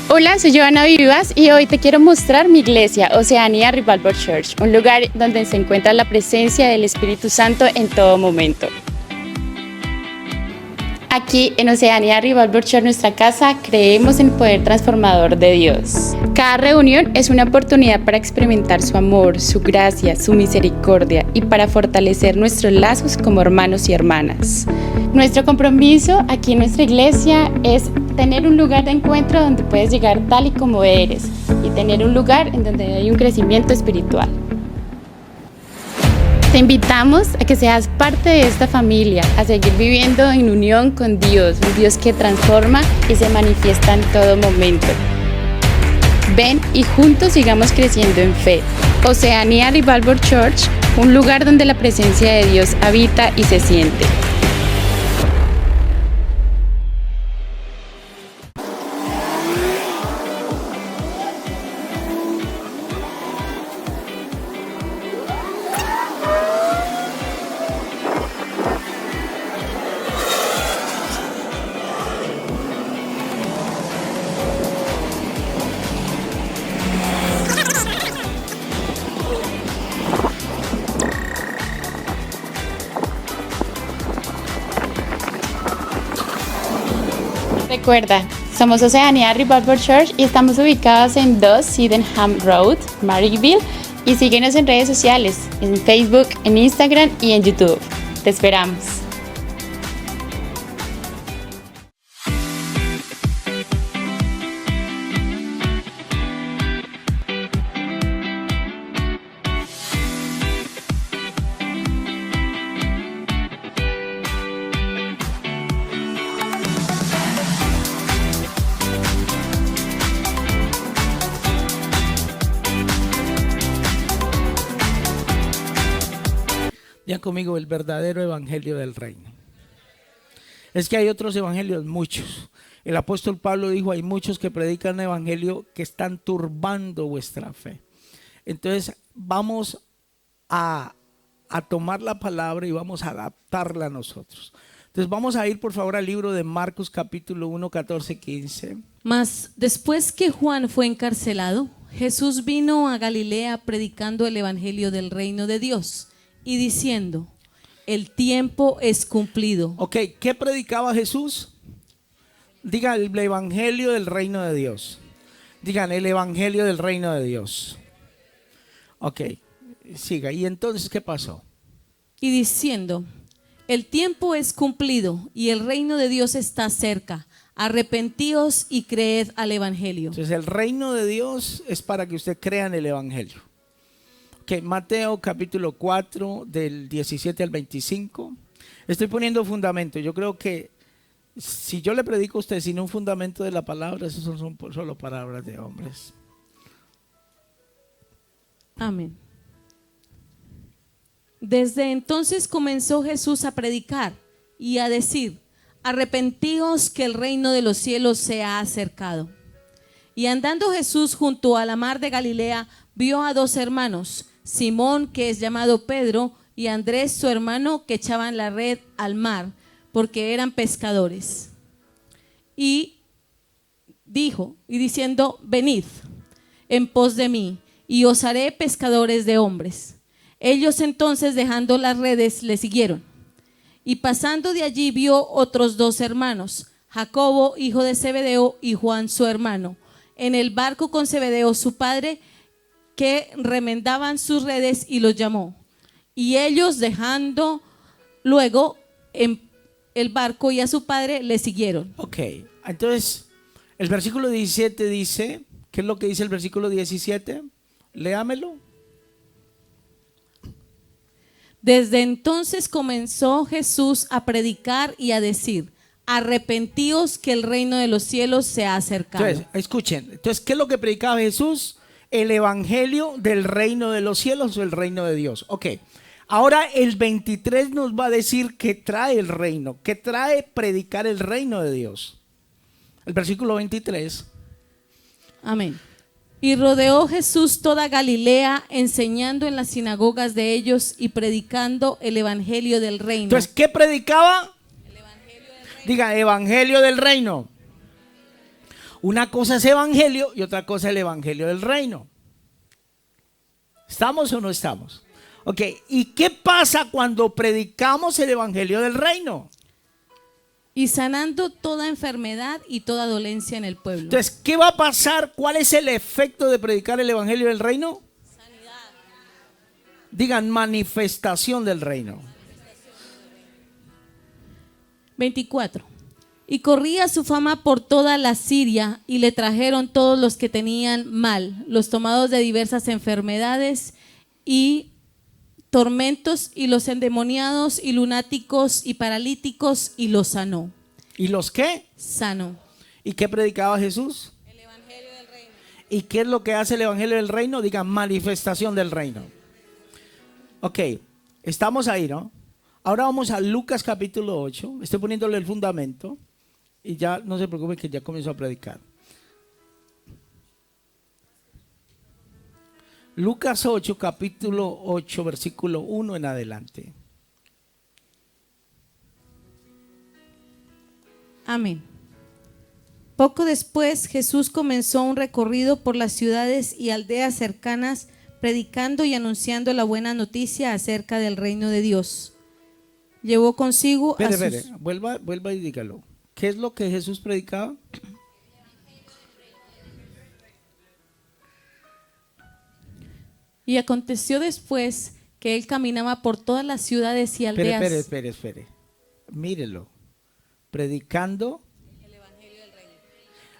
Hola, soy Joana Vivas y hoy te quiero mostrar mi iglesia, Oceanía Revival Church, un lugar donde se encuentra la presencia del Espíritu Santo en todo momento. Aquí en Oceanía Revival Church, nuestra casa, creemos en el poder transformador de Dios. Cada reunión es una oportunidad para experimentar su amor, su gracia, su misericordia y para fortalecer nuestros lazos como hermanos y hermanas. Nuestro compromiso aquí en nuestra iglesia es tener un lugar de encuentro donde puedes llegar tal y como eres y tener un lugar en donde hay un crecimiento espiritual. Te invitamos a que seas parte de esta familia, a seguir viviendo en unión con Dios, un Dios que transforma y se manifiesta en todo momento. Ven y juntos sigamos creciendo en fe. Oceanía Revival Church, un lugar donde la presencia de Dios habita y se siente. Recuerda, somos Oceanía Revival Church y estamos ubicados en 2 Sydenham Road, Maryville, y síguenos en redes sociales, en Facebook, en Instagram y en YouTube. Te esperamos. Ya conmigo, el verdadero evangelio del reino. Es que hay otros evangelios, muchos. El apóstol Pablo dijo, hay muchos que predican evangelio que están turbando vuestra fe. Entonces vamos a tomar la palabra y vamos a adaptarla a nosotros. Entonces vamos a ir por favor al libro de Marcos capítulo 1, 14, 15. Mas después que Juan fue encarcelado, Jesús vino a Galilea predicando el evangelio del reino de Dios y diciendo, el tiempo es cumplido. Ok, ¿qué predicaba Jesús? Digan el evangelio del reino de Dios. Digan el evangelio del reino de Dios. Ok, siga. ¿Y entonces qué pasó? Y diciendo, el tiempo es cumplido y el reino de Dios está cerca. Arrepentíos y creed al evangelio. Entonces el reino de Dios es para que usted crea en el evangelio. Okay, Mateo capítulo 4 del 17 al 25. Estoy poniendo fundamento. Yo creo que si yo le predico a usted sin un fundamento de la palabra, esas son solo palabras de hombres. Amén. Desde entonces comenzó Jesús a predicar y a decir, arrepentíos que el reino de los cielos se ha acercado. Y andando Jesús junto a la mar de Galilea, vio a dos hermanos, Simón, que es llamado Pedro, y Andrés, su hermano, que echaban la red al mar, porque eran pescadores. Y dijo, y diciendo, venid en pos de mí, y os haré pescadores de hombres. Ellos entonces, dejando las redes, le siguieron. Y pasando de allí vio otros dos hermanos, Jacobo, hijo de Zebedeo, y Juan, su hermano, en el barco con Zebedeo, su padre, que remendaban sus redes, y los llamó. Y ellos, dejando luego en el barco y a su padre, le siguieron. Ok, entonces el versículo 17 dice, ¿qué es lo que dice el versículo 17? Léamelo. Desde entonces comenzó Jesús a predicar y a decir, arrepentíos que el reino de los cielos se ha acercado. Entonces, escuchen, entonces, ¿qué es lo que predicaba Jesús? El evangelio del reino de los cielos o el reino de Dios. Ok, ahora el 23 nos va a decir qué trae el reino, qué trae predicar el reino de Dios. El versículo 23. Amén. Y rodeó Jesús toda Galilea, enseñando en las sinagogas de ellos y predicando el evangelio del reino. Entonces, ¿qué predicaba? El evangelio del reino. Diga, evangelio del reino. Una cosa es evangelio y otra cosa es el evangelio del reino. ¿Estamos o no estamos? Ok, ¿y qué pasa cuando predicamos el evangelio del reino? Y sanando toda enfermedad y toda dolencia en el pueblo. Entonces, ¿qué va a pasar? ¿Cuál es el efecto de predicar el evangelio del reino? Sanidad. Digan, manifestación del reino. 24. Y corría su fama por toda la Siria, y le trajeron todos los que tenían mal, los tomados de diversas enfermedades y tormentos, y los endemoniados y lunáticos y paralíticos, y los sanó. ¿Y los qué? Sanó. ¿Y qué predicaba Jesús? El evangelio del reino. ¿Y qué es lo que hace el evangelio del reino? Digan, manifestación del reino. Ok, estamos ahí, ¿no? Ahora vamos a Lucas capítulo 8. Estoy poniéndole el fundamento y ya no se preocupen que ya comenzó a predicar. Lucas 8, capítulo 8, versículo 1 en adelante. Amén. Poco después Jesús comenzó un recorrido por las ciudades y aldeas cercanas, predicando y anunciando la buena noticia acerca del reino de Dios. Llevó consigo Espere, vuelva y dígalo. ¿Qué es lo que Jesús predicaba? Y aconteció después que él caminaba por todas las ciudades y aldeas. Espere. Mírelo. Predicando. El evangelio del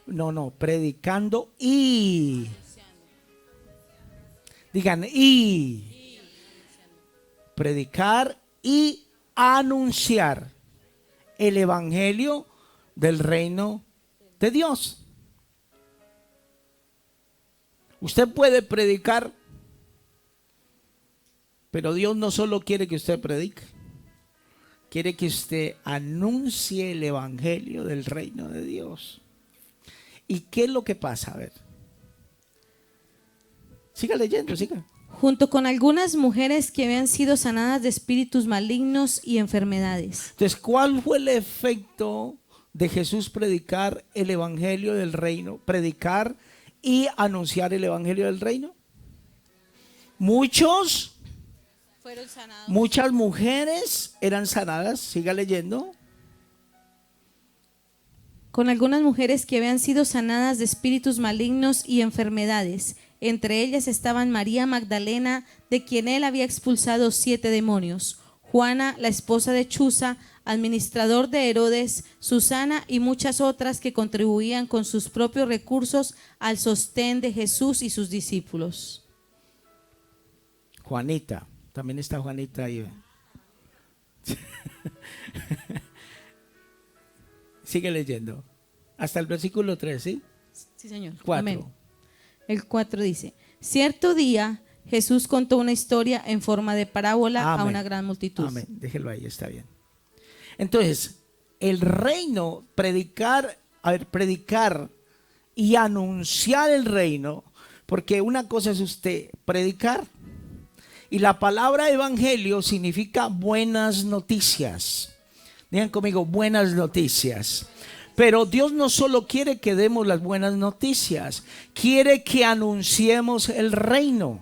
reino. No, predicando y. Digan y. Predicar y anunciar el evangelio del reino de Dios. Usted puede predicar, pero Dios no solo quiere que usted predique, quiere que usted anuncie el evangelio del reino de Dios. ¿Y qué es lo que pasa? A ver. Siga leyendo, siga. Junto con algunas mujeres que habían sido sanadas de espíritus malignos y enfermedades. Entonces, ¿cuál fue el efecto de Jesús predicar el evangelio del reino? Predicar y anunciar el evangelio del reino. Fueron sanados. Muchas mujeres eran sanadas. Siga leyendo. Con algunas mujeres que habían sido sanadas de espíritus malignos y enfermedades. Entre ellas estaban María Magdalena, de quien él había expulsado 7 demonios, Juana, la esposa de Chuza, administrador de Herodes, Susana y muchas otras que contribuían con sus propios recursos al sostén de Jesús y sus discípulos. Juanita, también está Juanita ahí. Sigue leyendo. Hasta el versículo 3, ¿sí? Sí, señor. 4. Amén. El 4 dice: cierto día Jesús contó una historia en forma de parábola a una gran multitud. Amén, déjelo ahí, está bien. Entonces, el reino, predicar y anunciar el reino, porque una cosa es usted predicar, y la palabra evangelio significa buenas noticias. Digan conmigo, buenas noticias. Pero Dios no solo quiere que demos las buenas noticias, quiere que anunciemos el reino.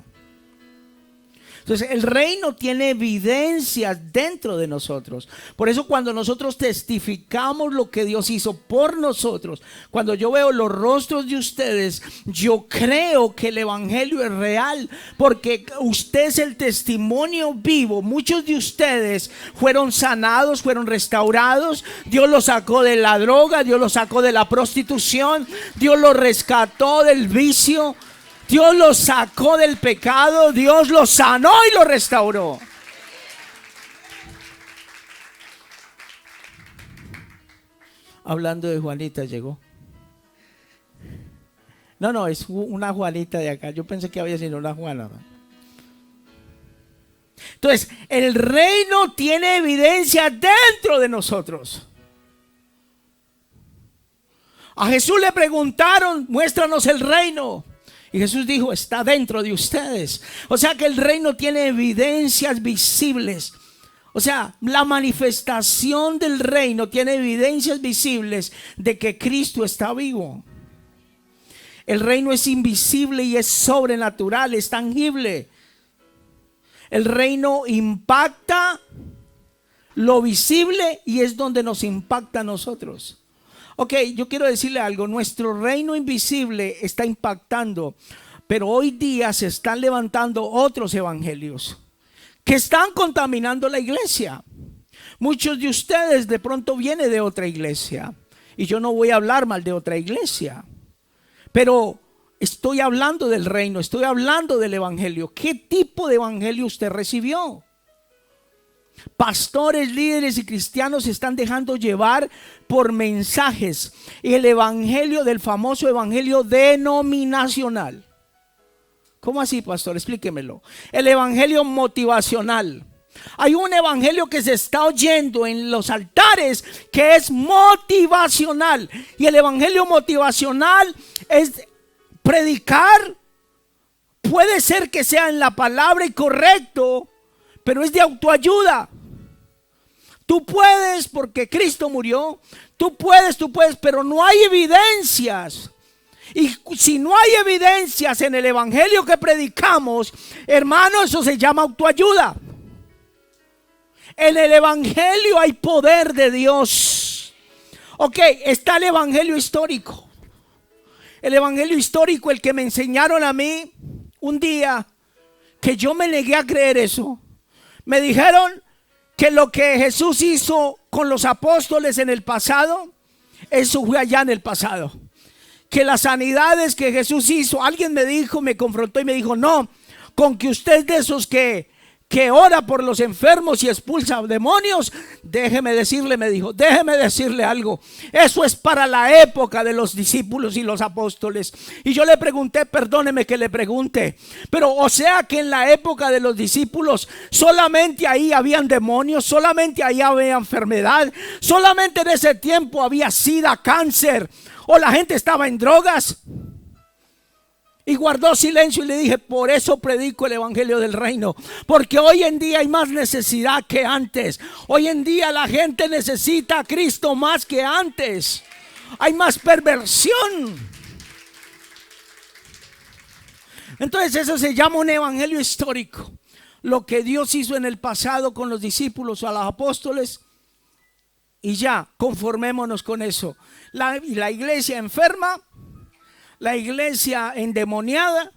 Entonces, el reino tiene evidencias dentro de nosotros. Por eso cuando nosotros testificamos lo que Dios hizo por nosotros, cuando yo veo los rostros de ustedes, yo creo que el evangelio es real, porque usted es el testimonio vivo. Muchos de ustedes fueron sanados, fueron restaurados. Dios los sacó de la droga, Dios los sacó de la prostitución, Dios los rescató del vicio. Dios los sacó del pecado, Dios los sanó y los restauró. Hablando de Juanita, llegó. No, es una Juanita de acá. Yo pensé que había sido una Juana. Entonces, el reino tiene evidencia dentro de nosotros. A Jesús le preguntaron, muéstranos el reino. Y Jesús dijo, está dentro de ustedes. O sea que el reino tiene evidencias visibles. O sea, la manifestación del reino tiene evidencias visibles de que Cristo está vivo. El reino es invisible y es sobrenatural, es tangible. El reino impacta lo visible y es donde nos impacta a nosotros. Ok, yo quiero decirle algo. Nuestro reino invisible está impactando, pero hoy día se están levantando otros evangelios que están contaminando la iglesia. Muchos de ustedes de pronto vienen de otra iglesia, y yo no voy a hablar mal de otra iglesia, pero estoy hablando del reino, estoy hablando del evangelio. ¿Qué tipo de evangelio usted recibió? Pastores, líderes y cristianos se están dejando llevar por mensajes y el evangelio del famoso evangelio denominacional. ¿Cómo así, pastor? Explíquemelo. El evangelio motivacional. Hay un evangelio que se está oyendo en los altares que es motivacional, y el evangelio motivacional es predicar. Puede ser que sea en la palabra y correcto, pero es de autoayuda. Tú puedes porque Cristo murió. Tú puedes, pero no hay evidencias. Y si no hay evidencias en el evangelio que predicamos, hermano, eso se llama autoayuda. En el evangelio hay poder de Dios. Ok, está el evangelio histórico. El evangelio histórico, el que me enseñaron a mí un día, que yo me negué a creer eso. Me dijeron que lo que Jesús hizo con los apóstoles en el pasado, eso fue allá en el pasado. Que las sanidades que Jesús hizo, alguien me dijo, me confrontó y me dijo, no, con que usted es de esos que ora por los enfermos y expulsa demonios, déjeme decirle, me dijo, déjeme decirle algo, eso es para la época de los discípulos y los apóstoles. Y yo le pregunté, perdóneme que le pregunte, pero o sea que en la época de los discípulos solamente ahí habían demonios, solamente ahí había enfermedad, solamente en ese tiempo había sida, cáncer, o la gente estaba en drogas. Y guardó silencio y le dije, por eso predico el evangelio del reino, porque hoy en día hay más necesidad que antes. Hoy en día la gente necesita a Cristo más que antes. Hay más perversión. Entonces eso se llama un evangelio histórico. Lo que Dios hizo en el pasado con los discípulos o a los apóstoles, y ya, conformémonos con eso. La iglesia enferma, la iglesia endemoniada,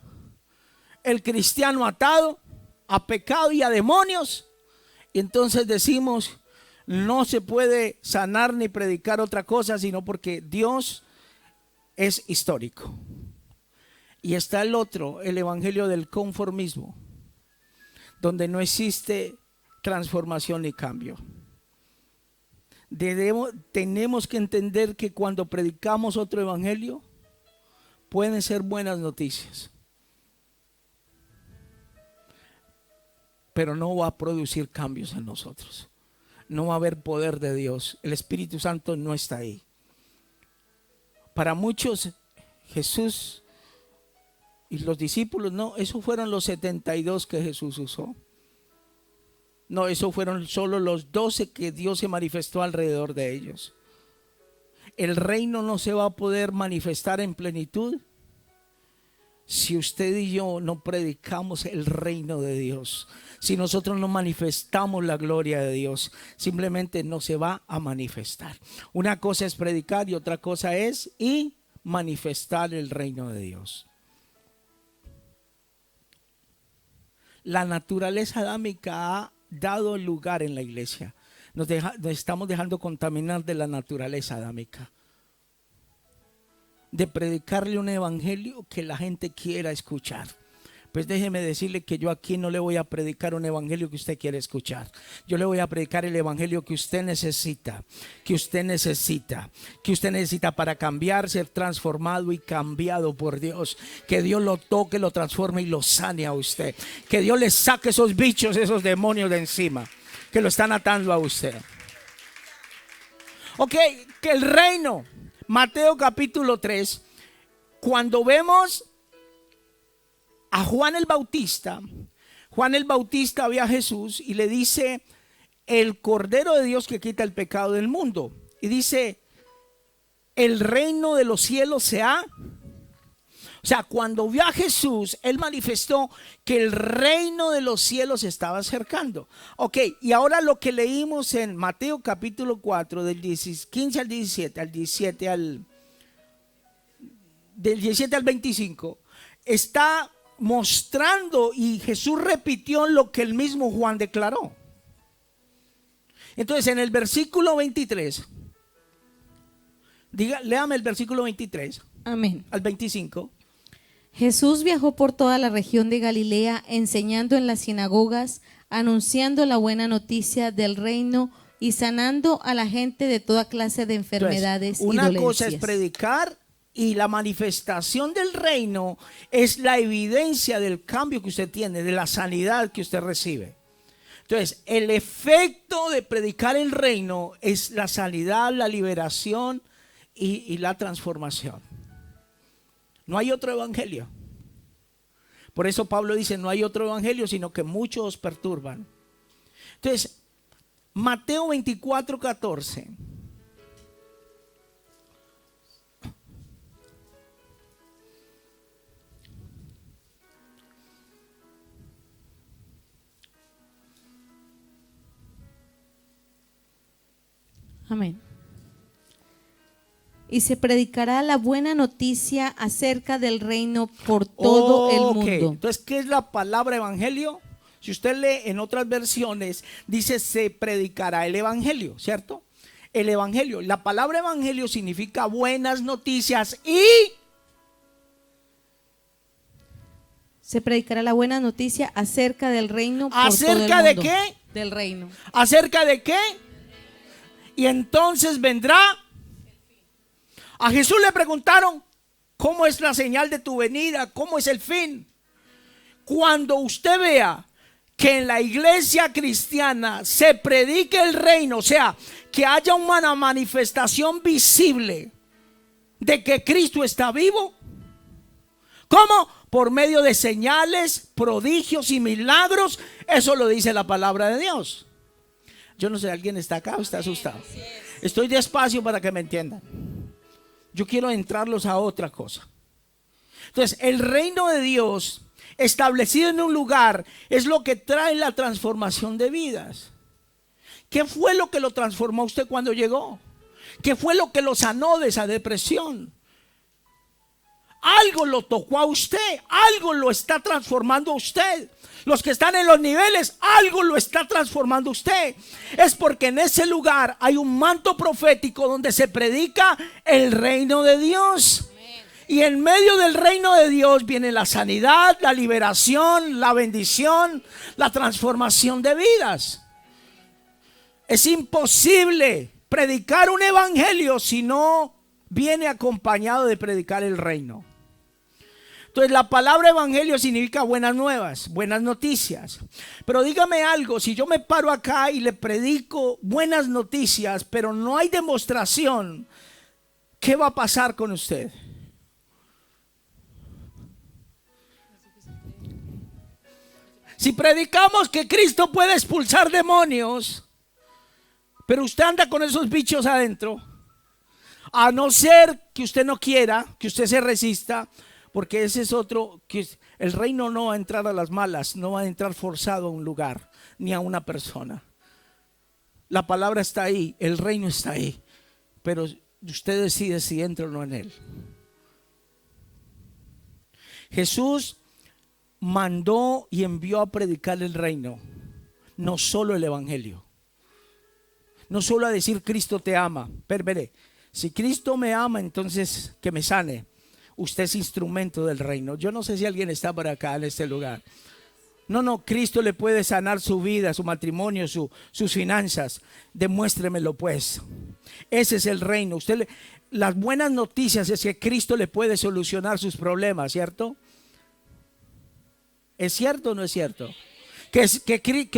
el cristiano atado a pecado y a demonios. Y entonces decimos, no se puede sanar ni predicar otra cosa, sino porque Dios es histórico. Y está el otro, el evangelio del conformismo, donde no existe transformación ni cambio. Tenemos que entender que cuando predicamos otro evangelio, pueden ser buenas noticias, pero no va a producir cambios en nosotros. No va a haber poder de Dios. El Espíritu Santo no está ahí. Para muchos, Jesús y los discípulos, no, esos fueron los 72 que Jesús usó. No, esos fueron solo los 12 que Dios se manifestó alrededor de ellos. El reino no se va a poder manifestar en plenitud si usted y yo no predicamos el reino de Dios. Si nosotros no manifestamos la gloria de Dios, simplemente no se va a manifestar. Una cosa es predicar y otra cosa es manifestar el reino de Dios. La naturaleza adámica ha dado lugar en la iglesia. Nos estamos dejando contaminar de la naturaleza adámica, de predicarle un evangelio que la gente quiera escuchar. Pues déjeme decirle que yo aquí no le voy a predicar un evangelio que usted quiere escuchar. Yo le voy a predicar el evangelio que usted necesita, que usted necesita para cambiar, ser transformado y cambiado por Dios. Que Dios lo toque, lo transforme y lo sane a usted. Que Dios le saque esos bichos, esos demonios de encima que lo están atando a usted. Ok, que el reino, Mateo capítulo 3, cuando vemos a Juan el Bautista ve a Jesús y le dice, el Cordero de Dios que quita el pecado del mundo. Y dice, el reino de los cielos se ha. O sea, cuando vio a Jesús, él manifestó que el reino de los cielos se estaba acercando. Ok, y ahora lo que leímos en Mateo capítulo 4, del 15 al 17, del 17 al 25, está mostrando, y Jesús repitió lo que el mismo Juan declaró. Entonces, en el versículo 23, léame el versículo 23. Amén. Al 25. Jesús viajó por toda la región de Galilea, enseñando en las sinagogas, anunciando la buena noticia del reino y sanando a la gente de toda clase de enfermedades. Entonces, una cosa es predicar, y la manifestación del reino es la evidencia del cambio que usted tiene, de la sanidad que usted recibe. Entonces, el efecto de predicar el reino es la sanidad, la liberación y la transformación. No hay otro evangelio. Por eso Pablo dice, no hay otro evangelio, sino que muchos os perturban. Entonces, Mateo 24, 14. Amén. Y se predicará la buena noticia acerca del reino por todo el mundo. Entonces, ¿qué es la palabra evangelio? Si usted lee en otras versiones, dice se predicará el evangelio, ¿cierto? El evangelio. La palabra evangelio significa buenas noticias y... Se predicará la buena noticia acerca del reino por ¿Acerca todo el mundo. de qué? Del reino. ¿Acerca de qué? Y entonces vendrá. A Jesús le preguntaron, ¿cómo es la señal de tu venida? ¿Cómo es el fin? Cuando usted vea que en la iglesia cristiana se predique el reino, o sea, que haya una manifestación visible de que Cristo está vivo. ¿Cómo? Por medio de señales, prodigios y milagros. Eso lo dice la palabra de Dios. Yo no sé, ¿alguien está acá o está asustado? Estoy despacio para que me entiendan. Yo quiero entrarlos a otra cosa. Entonces, el reino de Dios establecido en un lugar es lo que trae la transformación de vidas. ¿Qué fue lo que lo transformó a usted cuando llegó? ¿Qué fue lo que lo sanó de esa depresión? Algo lo tocó a usted, algo lo está transformando a usted. Los que están en los niveles, algo lo está transformando a usted. Es porque en ese lugar hay un manto profético donde se predica el reino de Dios. Y en medio del reino de Dios viene la sanidad, la liberación, la bendición, la transformación de vidas. Es imposible predicar un evangelio si no viene acompañado de predicar el reino. Entonces, la palabra evangelio significa buenas nuevas, buenas noticias. Pero dígame algo, si yo me paro acá y le predico buenas noticias, pero no hay demostración, ¿qué va a pasar con usted? Si predicamos que Cristo puede expulsar demonios, pero usted anda con esos bichos adentro, a no ser que usted no quiera, que usted se resista, porque ese es otro, que el reino no va a entrar a las malas, no va a entrar forzado a un lugar, ni a una persona. La palabra está ahí, el reino está ahí, pero usted decide si entra o no en él. Jesús mandó y envió a predicar el reino, no solo el evangelio, no solo a decir Cristo te ama. Veré, si Cristo me ama, entonces que me sane. Usted es instrumento del reino. Yo no sé si alguien está por acá en este lugar. No, Cristo le puede sanar su vida, su matrimonio, sus finanzas. Demuéstremelo pues. Ese es el reino. Las buenas noticias es que Cristo le puede solucionar sus problemas, ¿cierto? ¿Es cierto o no es cierto? Que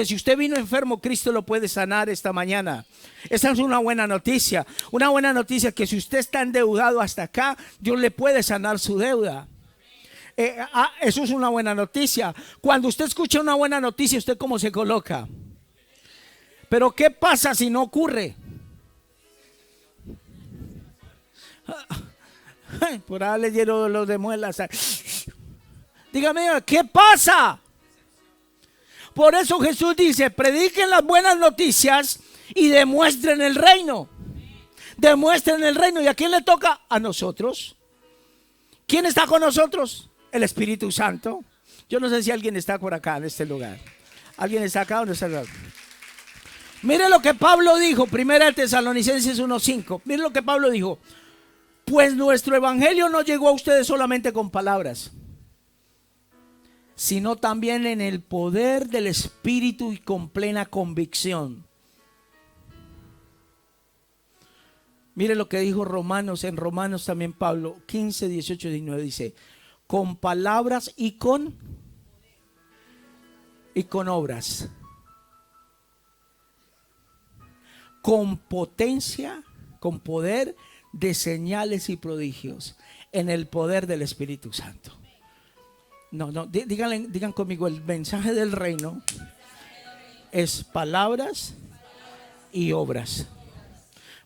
si usted vino enfermo, Cristo lo puede sanar esta mañana. Esa es una buena noticia. Una buena noticia que si usted está endeudado hasta acá, Dios le puede sanar su deuda. Eso es una buena noticia. Cuando usted escucha una buena noticia, ¿usted cómo se coloca? Pero ¿qué pasa si no ocurre? Por ahí le dieron dolor de muelas. Dígame, ¿qué pasa? Por eso Jesús dice, prediquen las buenas noticias y demuestren el reino. Demuestren el reino. ¿Y a quién le toca? A nosotros. ¿Quién está con nosotros? El Espíritu Santo. Yo no sé si alguien está por acá en este lugar. ¿Alguien está acá o no está acá? Mire lo que Pablo dijo, 1 Tesalonicenses 1:5. Mire lo que Pablo dijo. Pues nuestro evangelio no llegó a ustedes solamente con palabras, sino también en el poder del Espíritu y con plena convicción. Mire lo que dijo Romanos, en Romanos también Pablo 15, 18, 19 dice, con palabras y con obras, con potencia, con poder de señales y prodigios, en el poder del Espíritu Santo. Digan conmigo, el mensaje del reino es palabras y obras.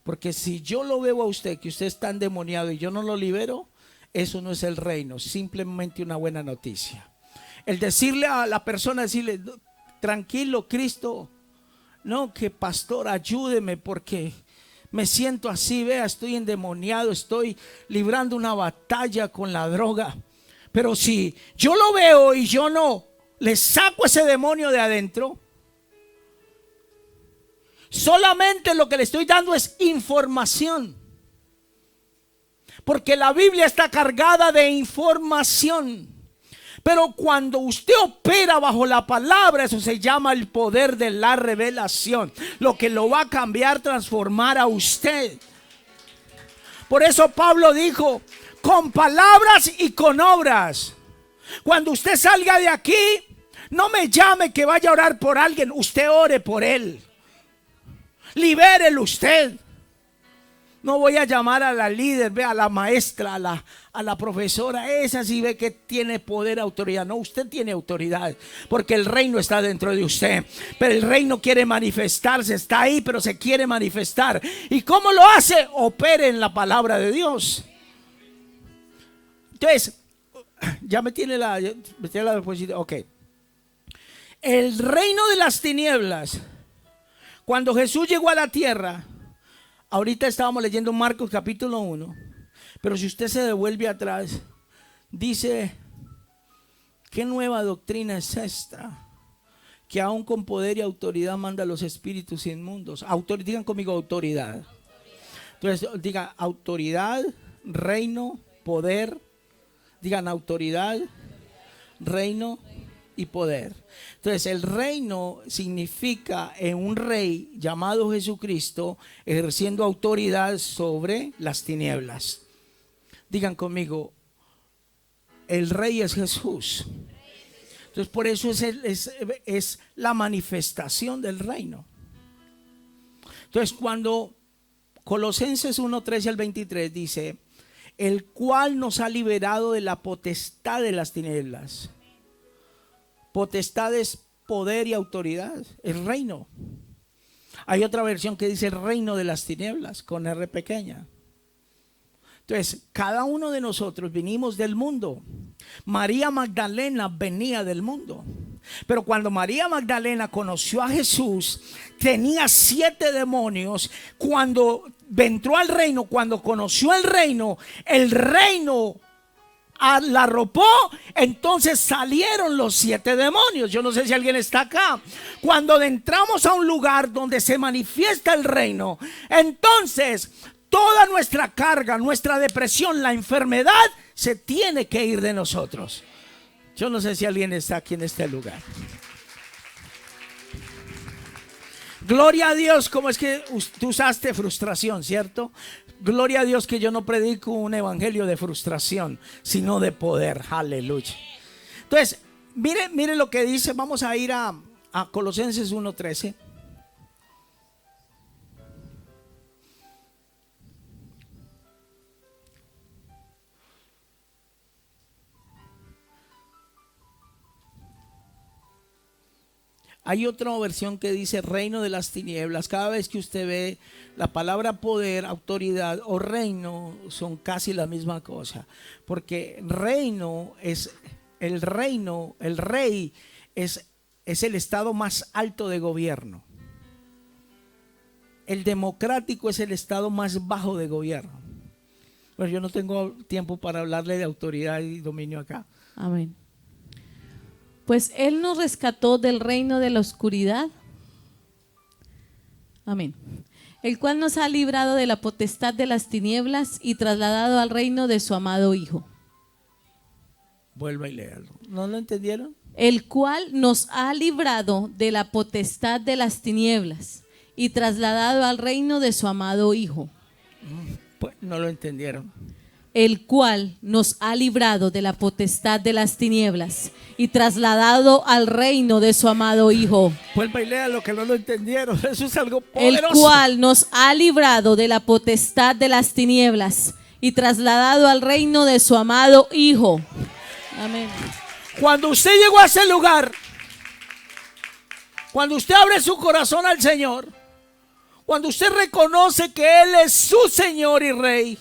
Porque si yo lo veo a usted, que usted está endemoniado y yo no lo libero, eso no es el reino, simplemente una buena noticia. El decirle a la persona, decirle, tranquilo, Cristo, no, que pastor, ayúdeme porque me siento así, vea, estoy endemoniado, estoy librando una batalla con la droga. Pero si yo lo veo y yo no le saco ese demonio de adentro, solamente lo que le estoy dando es información. Porque la Biblia está cargada de información. Pero cuando usted opera bajo la palabra, eso se llama el poder de la revelación. Lo que lo va a cambiar, transformar a usted. Por eso Pablo dijo, con palabras y con obras. Cuando usted salga de aquí, no me llame que vaya a orar por alguien. Usted ore por él. Libérelo usted. No voy a llamar a la líder, ve, a la maestra, a la profesora. Esa sí ve que tiene poder, autoridad. No, usted tiene autoridad, porque el reino está dentro de usted. Pero el reino quiere manifestarse, está ahí, pero se quiere manifestar. ¿Y cómo lo hace? Opere en la palabra de Dios. Entonces, ya me tiene la diapositiva. Ok. El reino de las tinieblas, cuando Jesús llegó a la tierra, ahorita estábamos leyendo Marcos capítulo 1, pero si usted se devuelve atrás, dice, ¿qué nueva doctrina es esta? Que aún con poder y autoridad manda a los espíritus inmundos. Digan conmigo autoridad. Entonces diga autoridad, reino, poder. Digan autoridad, reino y poder. Entonces el reino significa en un rey llamado Jesucristo ejerciendo autoridad sobre las tinieblas. Digan conmigo, el rey es Jesús. Entonces por eso es la manifestación del reino. Entonces cuando Colosenses 1:13 al 23 dice, el cual nos ha liberado de la potestad de las tinieblas. Potestad es poder y autoridad, el reino. Hay otra versión que dice el reino de las tinieblas, con R pequeña. Entonces, cada uno de nosotros vinimos del mundo. María Magdalena venía del mundo. Pero cuando María Magdalena conoció a Jesús, tenía 7 demonios. Cuando entró al reino, cuando conoció el reino la arropó, entonces salieron los 7 demonios. Yo no sé si alguien está acá. Cuando entramos a un lugar donde se manifiesta el reino, entonces toda nuestra carga, nuestra depresión, la enfermedad se tiene que ir de nosotros. Yo no sé si alguien está aquí en este lugar. Gloria a Dios. ¿Cómo es que tú usaste frustración, cierto? Gloria a Dios que yo no predico un evangelio de frustración, sino de poder. Aleluya. Entonces, mire lo que dice. Vamos a ir a Colosenses 1:13. Hay otra versión que dice reino de las tinieblas. Cada vez que usted ve la palabra poder, autoridad o reino, son casi la misma cosa. Porque reino es el reino, el rey es el estado más alto de gobierno. El democrático es el estado más bajo de gobierno. Pero yo no tengo tiempo para hablarle de autoridad y dominio acá. Amén. Pues Él nos rescató del reino de la oscuridad. Amén. El cual nos ha librado de la potestad de las tinieblas y trasladado al reino de su amado Hijo. Vuelva y léalo. ¿No lo entendieron? El cual nos ha librado de la potestad de las tinieblas y trasladado al reino de su amado Hijo. Pues no lo entendieron. El cual nos ha librado de la potestad de las tinieblas y trasladado al reino de su amado Hijo. Vuelva y lea lo que no lo entendieron. Eso es algo El poderoso. cual nos ha librado de la potestad de las tinieblas y trasladado al reino de su amado Hijo. Amén. Cuando usted llegó a ese lugar, cuando usted abre su corazón al Señor, cuando usted reconoce que Él es su Señor y Rey,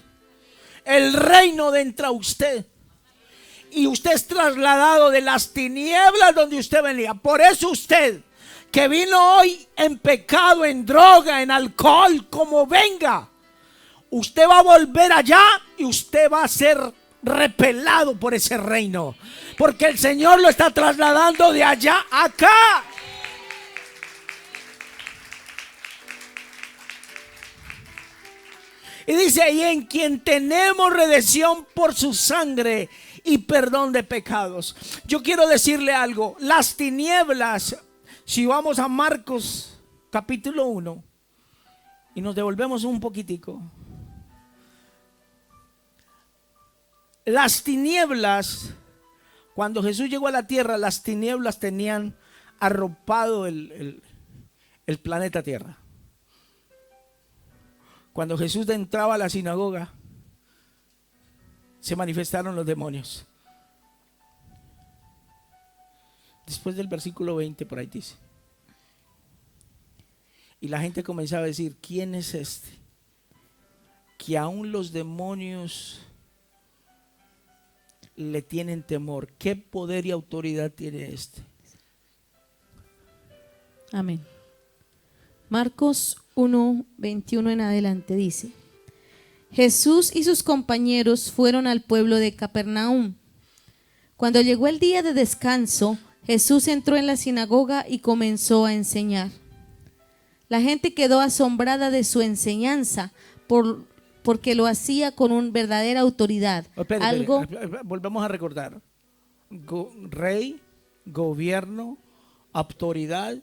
el reino entra a usted y usted es trasladado de las tinieblas donde usted venía. Por eso usted que vino hoy en pecado, en droga, en alcohol, como venga, usted va a volver allá y usted va a ser repelado por ese reino, porque el Señor lo está trasladando de allá a acá. Y dice, y en quien tenemos redención por su sangre y perdón de pecados. Yo quiero decirle algo, las tinieblas, si vamos a Marcos capítulo 1 y nos devolvemos un poquitico, las tinieblas, cuando Jesús llegó a la tierra, las tinieblas tenían arropado el planeta Tierra. Cuando Jesús entraba a la sinagoga, se manifestaron los demonios. Después del versículo 20, por ahí dice. Y la gente comenzaba a decir, ¿quién es este? Que aún los demonios le tienen temor. ¿Qué poder y autoridad tiene este? Amén. Marcos 1:21 en adelante dice: Jesús y sus compañeros fueron al pueblo de Capernaum. Cuando llegó el día de descanso, Jesús entró en la sinagoga y comenzó a enseñar. La gente quedó asombrada de su enseñanza porque lo hacía con una verdadera autoridad. Volvemos a recordar. Rey, gobierno, autoridad,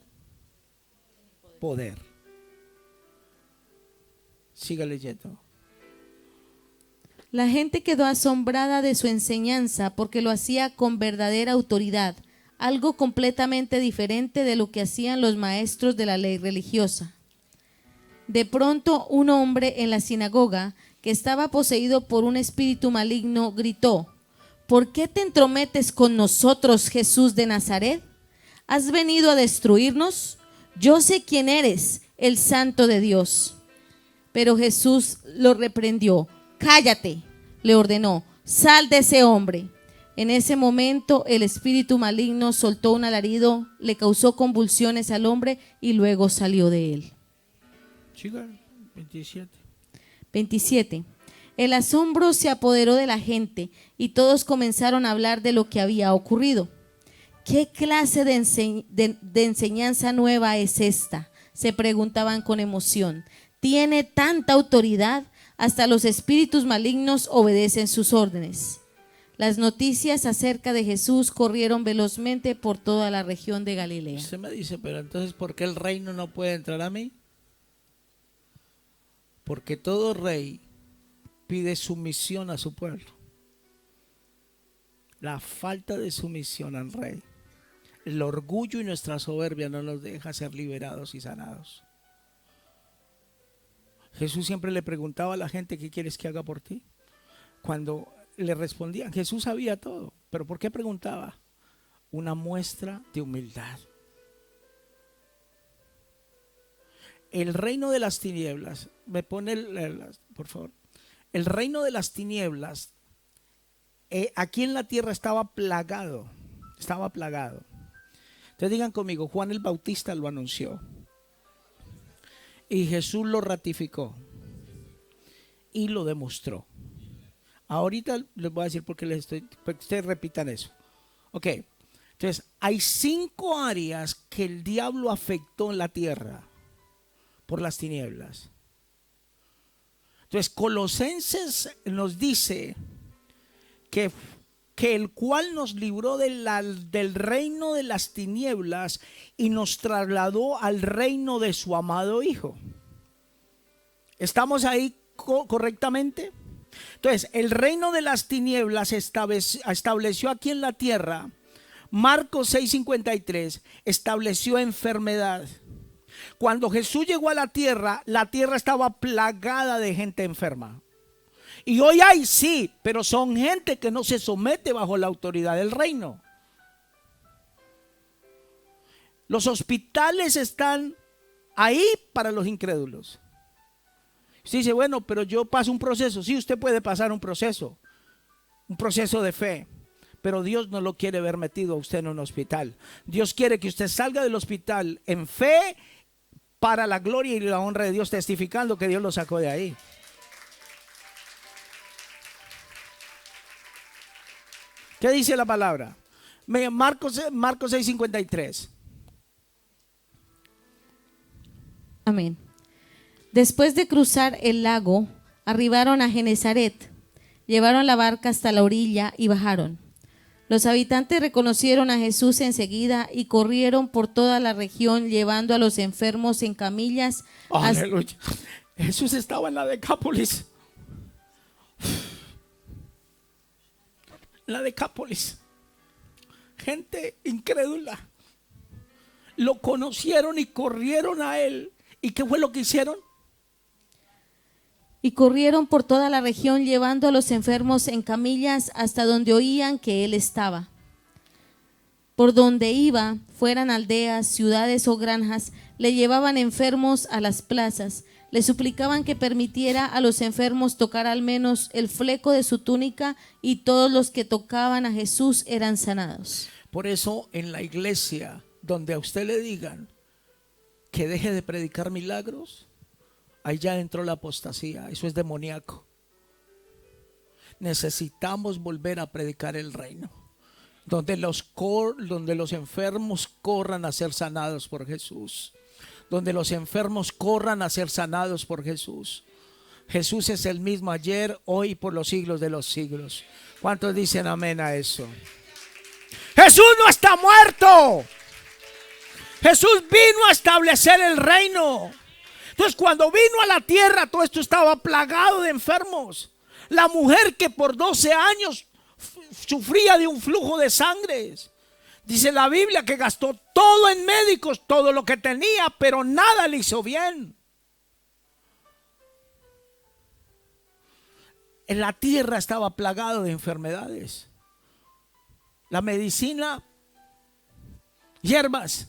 poder. Siga leyendo. La gente quedó asombrada de su enseñanza porque lo hacía con verdadera autoridad, algo completamente diferente de lo que hacían los maestros de la ley religiosa. De pronto, un hombre en la sinagoga que estaba poseído por un espíritu maligno gritó: ¿Por qué te entrometes con nosotros, Jesús de Nazaret? ¿Has venido a destruirnos? Yo sé quién eres, el Santo de Dios. Pero Jesús lo reprendió. Cállate, le ordenó, sal de ese hombre. En ese momento el espíritu maligno soltó un alarido, le causó convulsiones al hombre y luego salió de él. Siga, 27. 27. El asombro se apoderó de la gente y todos comenzaron a hablar de lo que había ocurrido. ¿Qué clase de enseñanza nueva es esta?, se preguntaban con emoción. Tiene tanta autoridad, hasta los espíritus malignos obedecen sus órdenes. Las noticias acerca de Jesús corrieron velozmente por toda la región de Galilea. Usted me dice, pero entonces, ¿por qué el reino no puede entrar a mí? Porque todo rey pide sumisión a su pueblo. La falta de sumisión al rey, el orgullo y nuestra soberbia no nos deja ser liberados y sanados. Jesús siempre le preguntaba a la gente: ¿qué quieres que haga por ti? Cuando le respondían, Jesús sabía todo. ¿Pero por qué preguntaba? Una muestra de humildad. el reino de las tinieblas, me pone por favor, el reino de las tinieblas aquí en la tierra estaba plagado. Entonces digan conmigo, Juan el Bautista lo anunció y Jesús lo ratificó y lo demostró. Ahorita les voy a decir por qué para que ustedes repitan eso. Ok, entonces hay 5 áreas que el diablo afectó en la tierra por las tinieblas. Entonces Colosenses nos dice que el cual nos libró del reino de las tinieblas y nos trasladó al reino de su amado Hijo. ¿Estamos ahí correctamente? Entonces, el reino de las tinieblas estableció aquí en la tierra. Marcos 6:53 estableció enfermedad. Cuando Jesús llegó a la tierra estaba plagada de gente enferma. Y hoy hay, sí, pero son gente que no se somete bajo la autoridad del reino. Los hospitales están ahí para los incrédulos. Usted dice, bueno, pero yo paso un proceso. Sí, usted puede pasar un proceso de fe. Pero Dios no lo quiere ver metido a usted en un hospital. Dios quiere que usted salga del hospital en fe para la gloria y la honra de Dios, testificando que Dios lo sacó de ahí. ¿Qué dice la palabra? Marcos 6:53. Amén. Después de cruzar el lago, arribaron a Genezaret, llevaron la barca hasta la orilla y bajaron. Los habitantes reconocieron a Jesús enseguida y corrieron por toda la región llevando a los enfermos en camillas. Aleluya. Jesús estaba en la Decápolis. La Decápolis. Gente incrédula. Lo conocieron y corrieron a él. ¿Y qué fue lo que hicieron? Y corrieron por toda la región llevando a los enfermos en camillas hasta donde oían que él estaba. Por donde iba, fueran aldeas, ciudades o granjas, le llevaban enfermos a las plazas. Le suplicaban que permitiera a los enfermos tocar al menos el fleco de su túnica y todos los que tocaban a Jesús eran sanados. Por eso en la iglesia donde a usted le digan que deje de predicar milagros, ahí ya entró la apostasía. Eso es demoníaco. Necesitamos volver a predicar el reino, donde los enfermos corran a ser sanados por Jesús, donde los enfermos corran a ser sanados por Jesús. Jesús es el mismo ayer, hoy y por los siglos de los siglos. ¿Cuántos dicen amén a eso? Jesús no está muerto. Jesús vino a establecer el reino. Entonces, cuando vino a la tierra, todo esto estaba plagado de enfermos. La mujer que por 12 años sufría de un flujo de sangre. Dice la Biblia que gastó todo en médicos, todo lo que tenía, pero nada le hizo bien. En la tierra estaba plagado de enfermedades. La medicina, hierbas.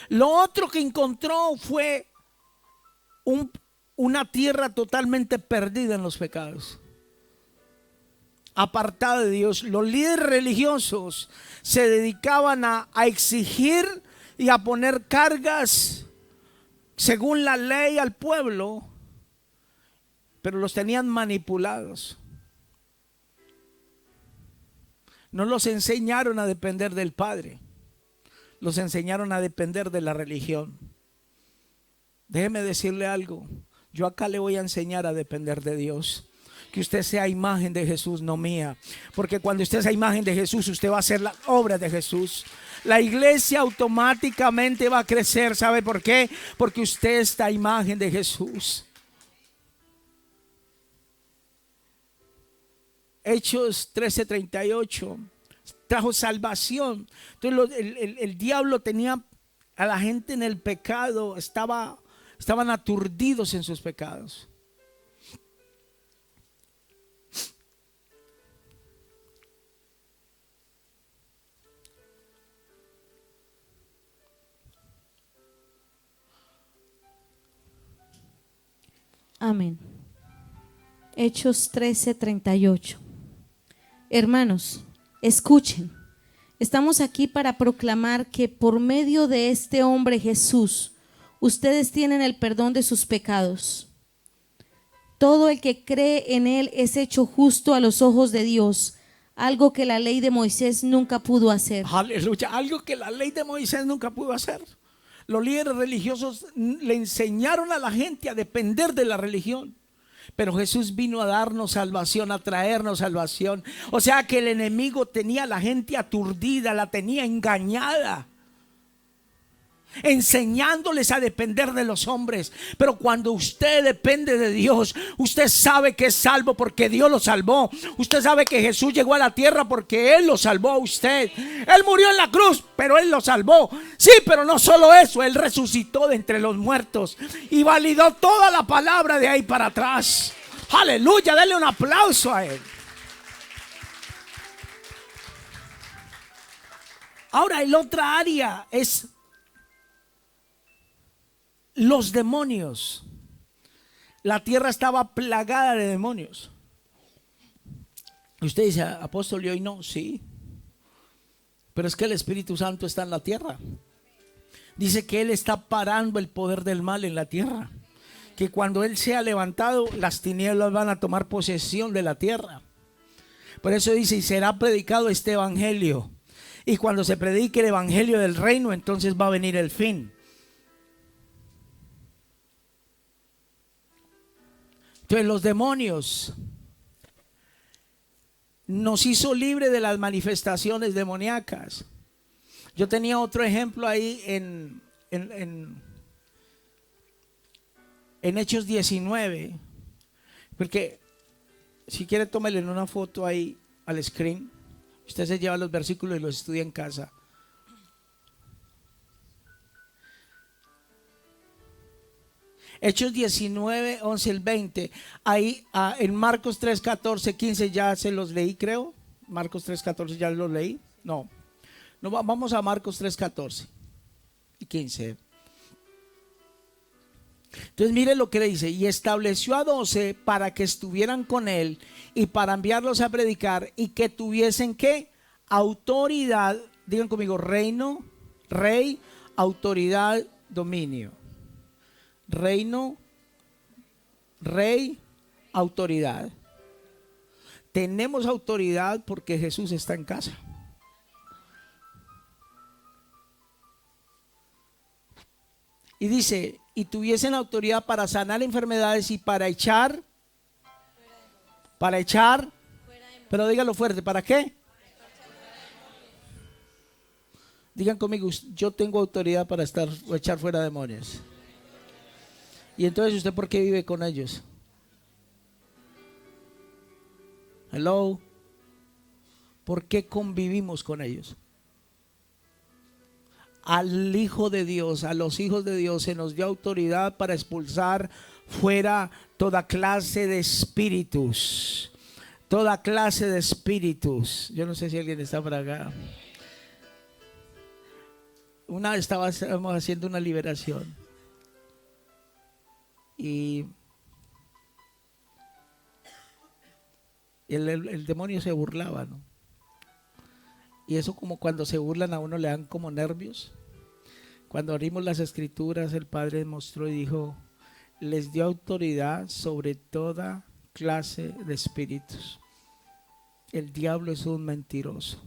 Lo otro que encontró fue una tierra totalmente perdida en los pecados, apartada de Dios. Los líderes religiosos se dedicaban a exigir y a poner cargas según la ley al pueblo, pero los tenían manipulados. No los enseñaron a depender del Padre, los enseñaron a depender de la religión. Déjeme decirle algo, yo acá le voy a enseñar a depender de Dios. Que usted sea imagen de Jesús, no mía. Porque cuando usted sea imagen de Jesús, usted va a hacer la obra de Jesús. La iglesia automáticamente va a crecer. ¿Sabe por qué? Porque usted está imagen de Jesús. Hechos 13:38 trajo salvación. Entonces el diablo tenía a la gente en el pecado, estaban aturdidos en sus pecados. Amén. Hechos 13:38. Hermanos, escuchen. Estamos aquí para proclamar que por medio de este hombre Jesús, ustedes tienen el perdón de sus pecados. Todo el que cree en él es hecho justo a los ojos de Dios, algo que la ley de Moisés nunca pudo hacer. Aleluya, algo que la ley de Moisés nunca pudo hacer. Los líderes religiosos le enseñaron a la gente a depender de la religión. Pero Jesús vino a darnos salvación, a traernos salvación. O sea que el enemigo tenía a la gente aturdida, la tenía engañada, enseñándoles a depender de los hombres. Pero cuando usted depende de Dios, usted sabe que es salvo porque Dios lo salvó. Usted sabe que Jesús llegó a la tierra porque Él lo salvó a usted. Él murió en la cruz, pero Él lo salvó. Sí, pero no solo eso, Él resucitó de entre los muertos y validó toda la palabra de ahí para atrás. Aleluya, dale un aplauso a Él. Ahora, el otra área es los demonios. La tierra estaba plagada de demonios. Usted dice, apóstol, ¿y hoy no? Sí, pero es que el Espíritu Santo está en la tierra. Dice que Él está parando el poder del mal en la tierra, que cuando Él sea levantado, las tinieblas van a tomar posesión de la tierra. Por eso dice, y será predicado este evangelio, y cuando se predique el evangelio del reino, entonces va a venir el fin. Entonces los demonios nos hizo libre de las manifestaciones demoníacas. Yo tenía otro ejemplo ahí en Hechos 19, porque si quiere tómele una foto ahí al screen. Usted se lleva los versículos y los estudia en casa. Hechos 19, 11 al 20. Ahí en Marcos 3, 14, 15 ya se los leí, creo. Marcos 3, 14 ya los leí. No, vamos a Marcos 3, 14 y 15. Entonces mire lo que le dice: y estableció a 12 para que estuvieran con él y para enviarlos a predicar, y que tuviesen ¿qué? Autoridad. Digan conmigo: reino, rey, autoridad, dominio. Reino, rey, autoridad. Tenemos autoridad porque Jesús está en casa. Y dice: y tuviesen autoridad para sanar enfermedades y para echar, pero dígalo fuerte, ¿para qué? Digan conmigo: yo tengo autoridad para echar fuera demonios. Y entonces, ¿usted por qué vive con ellos? Hello. ¿Por qué convivimos con ellos? Al Hijo de Dios, a los hijos de Dios se nos dio autoridad para expulsar fuera toda clase de espíritus. Toda clase de espíritus. Yo no sé si alguien está por acá. Una vez estábamos haciendo una liberación y el demonio se burlaba, ¿no? Y eso, como cuando se burlan a uno, le dan como nervios. Cuando abrimos las escrituras, el Padre mostró y dijo: les dio autoridad sobre toda clase de espíritus. El diablo es un mentiroso.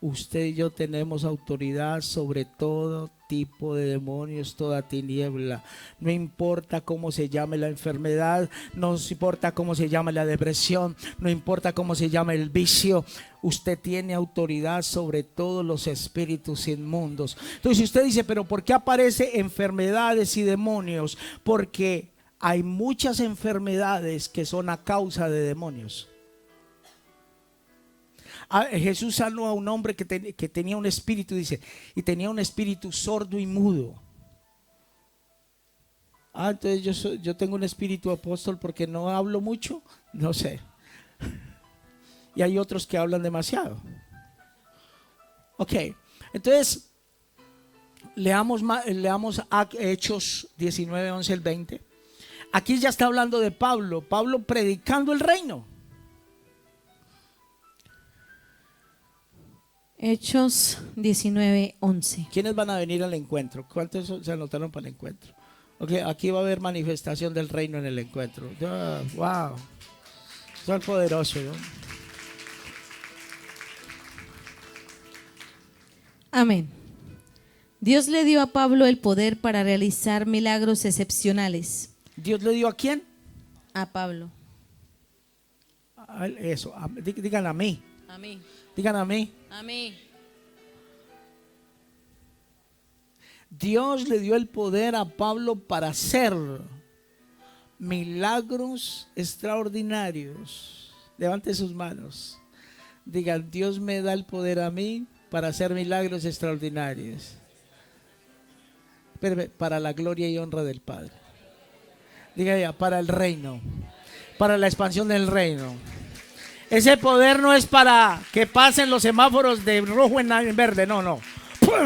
Usted y yo tenemos autoridad sobre todo tipo de demonios, toda tiniebla. No importa cómo se llame la enfermedad, no importa cómo se llame la depresión, no importa cómo se llame el vicio. Usted tiene autoridad sobre todos los espíritus inmundos. Entonces, si usted dice: pero ¿por qué aparecen enfermedades y demonios? Porque hay muchas enfermedades que son a causa de demonios. Jesús sanó a un hombre que tenía un espíritu, dice, y tenía un espíritu sordo y mudo. Entonces yo tengo un espíritu, apóstol, porque no hablo mucho. No sé. Y hay otros que hablan demasiado. Ok, entonces leamos Hechos 19, 11 al 20. Aquí ya está hablando de Pablo, Pablo predicando el reino. Hechos 19:11. ¿Quiénes van a venir al encuentro? ¿Cuántos se anotaron para el encuentro? Okay, aquí va a haber manifestación del reino en el encuentro. Wow, soy poderoso, ¿no? Amén. Dios le dio a Pablo el poder para realizar milagros excepcionales. ¿Dios le dio a quién? A Pablo. Eso, digan a mí. A mí. Digan a mí. A mí. Dios le dio el poder a Pablo para hacer milagros extraordinarios. Levante sus manos. Digan, Dios me da el poder a mí para hacer milagros extraordinarios. Para la gloria y honra del Padre. Diga ya, para el reino, para la expansión del reino. Ese poder no es para que pasen los semáforos de rojo en verde, no.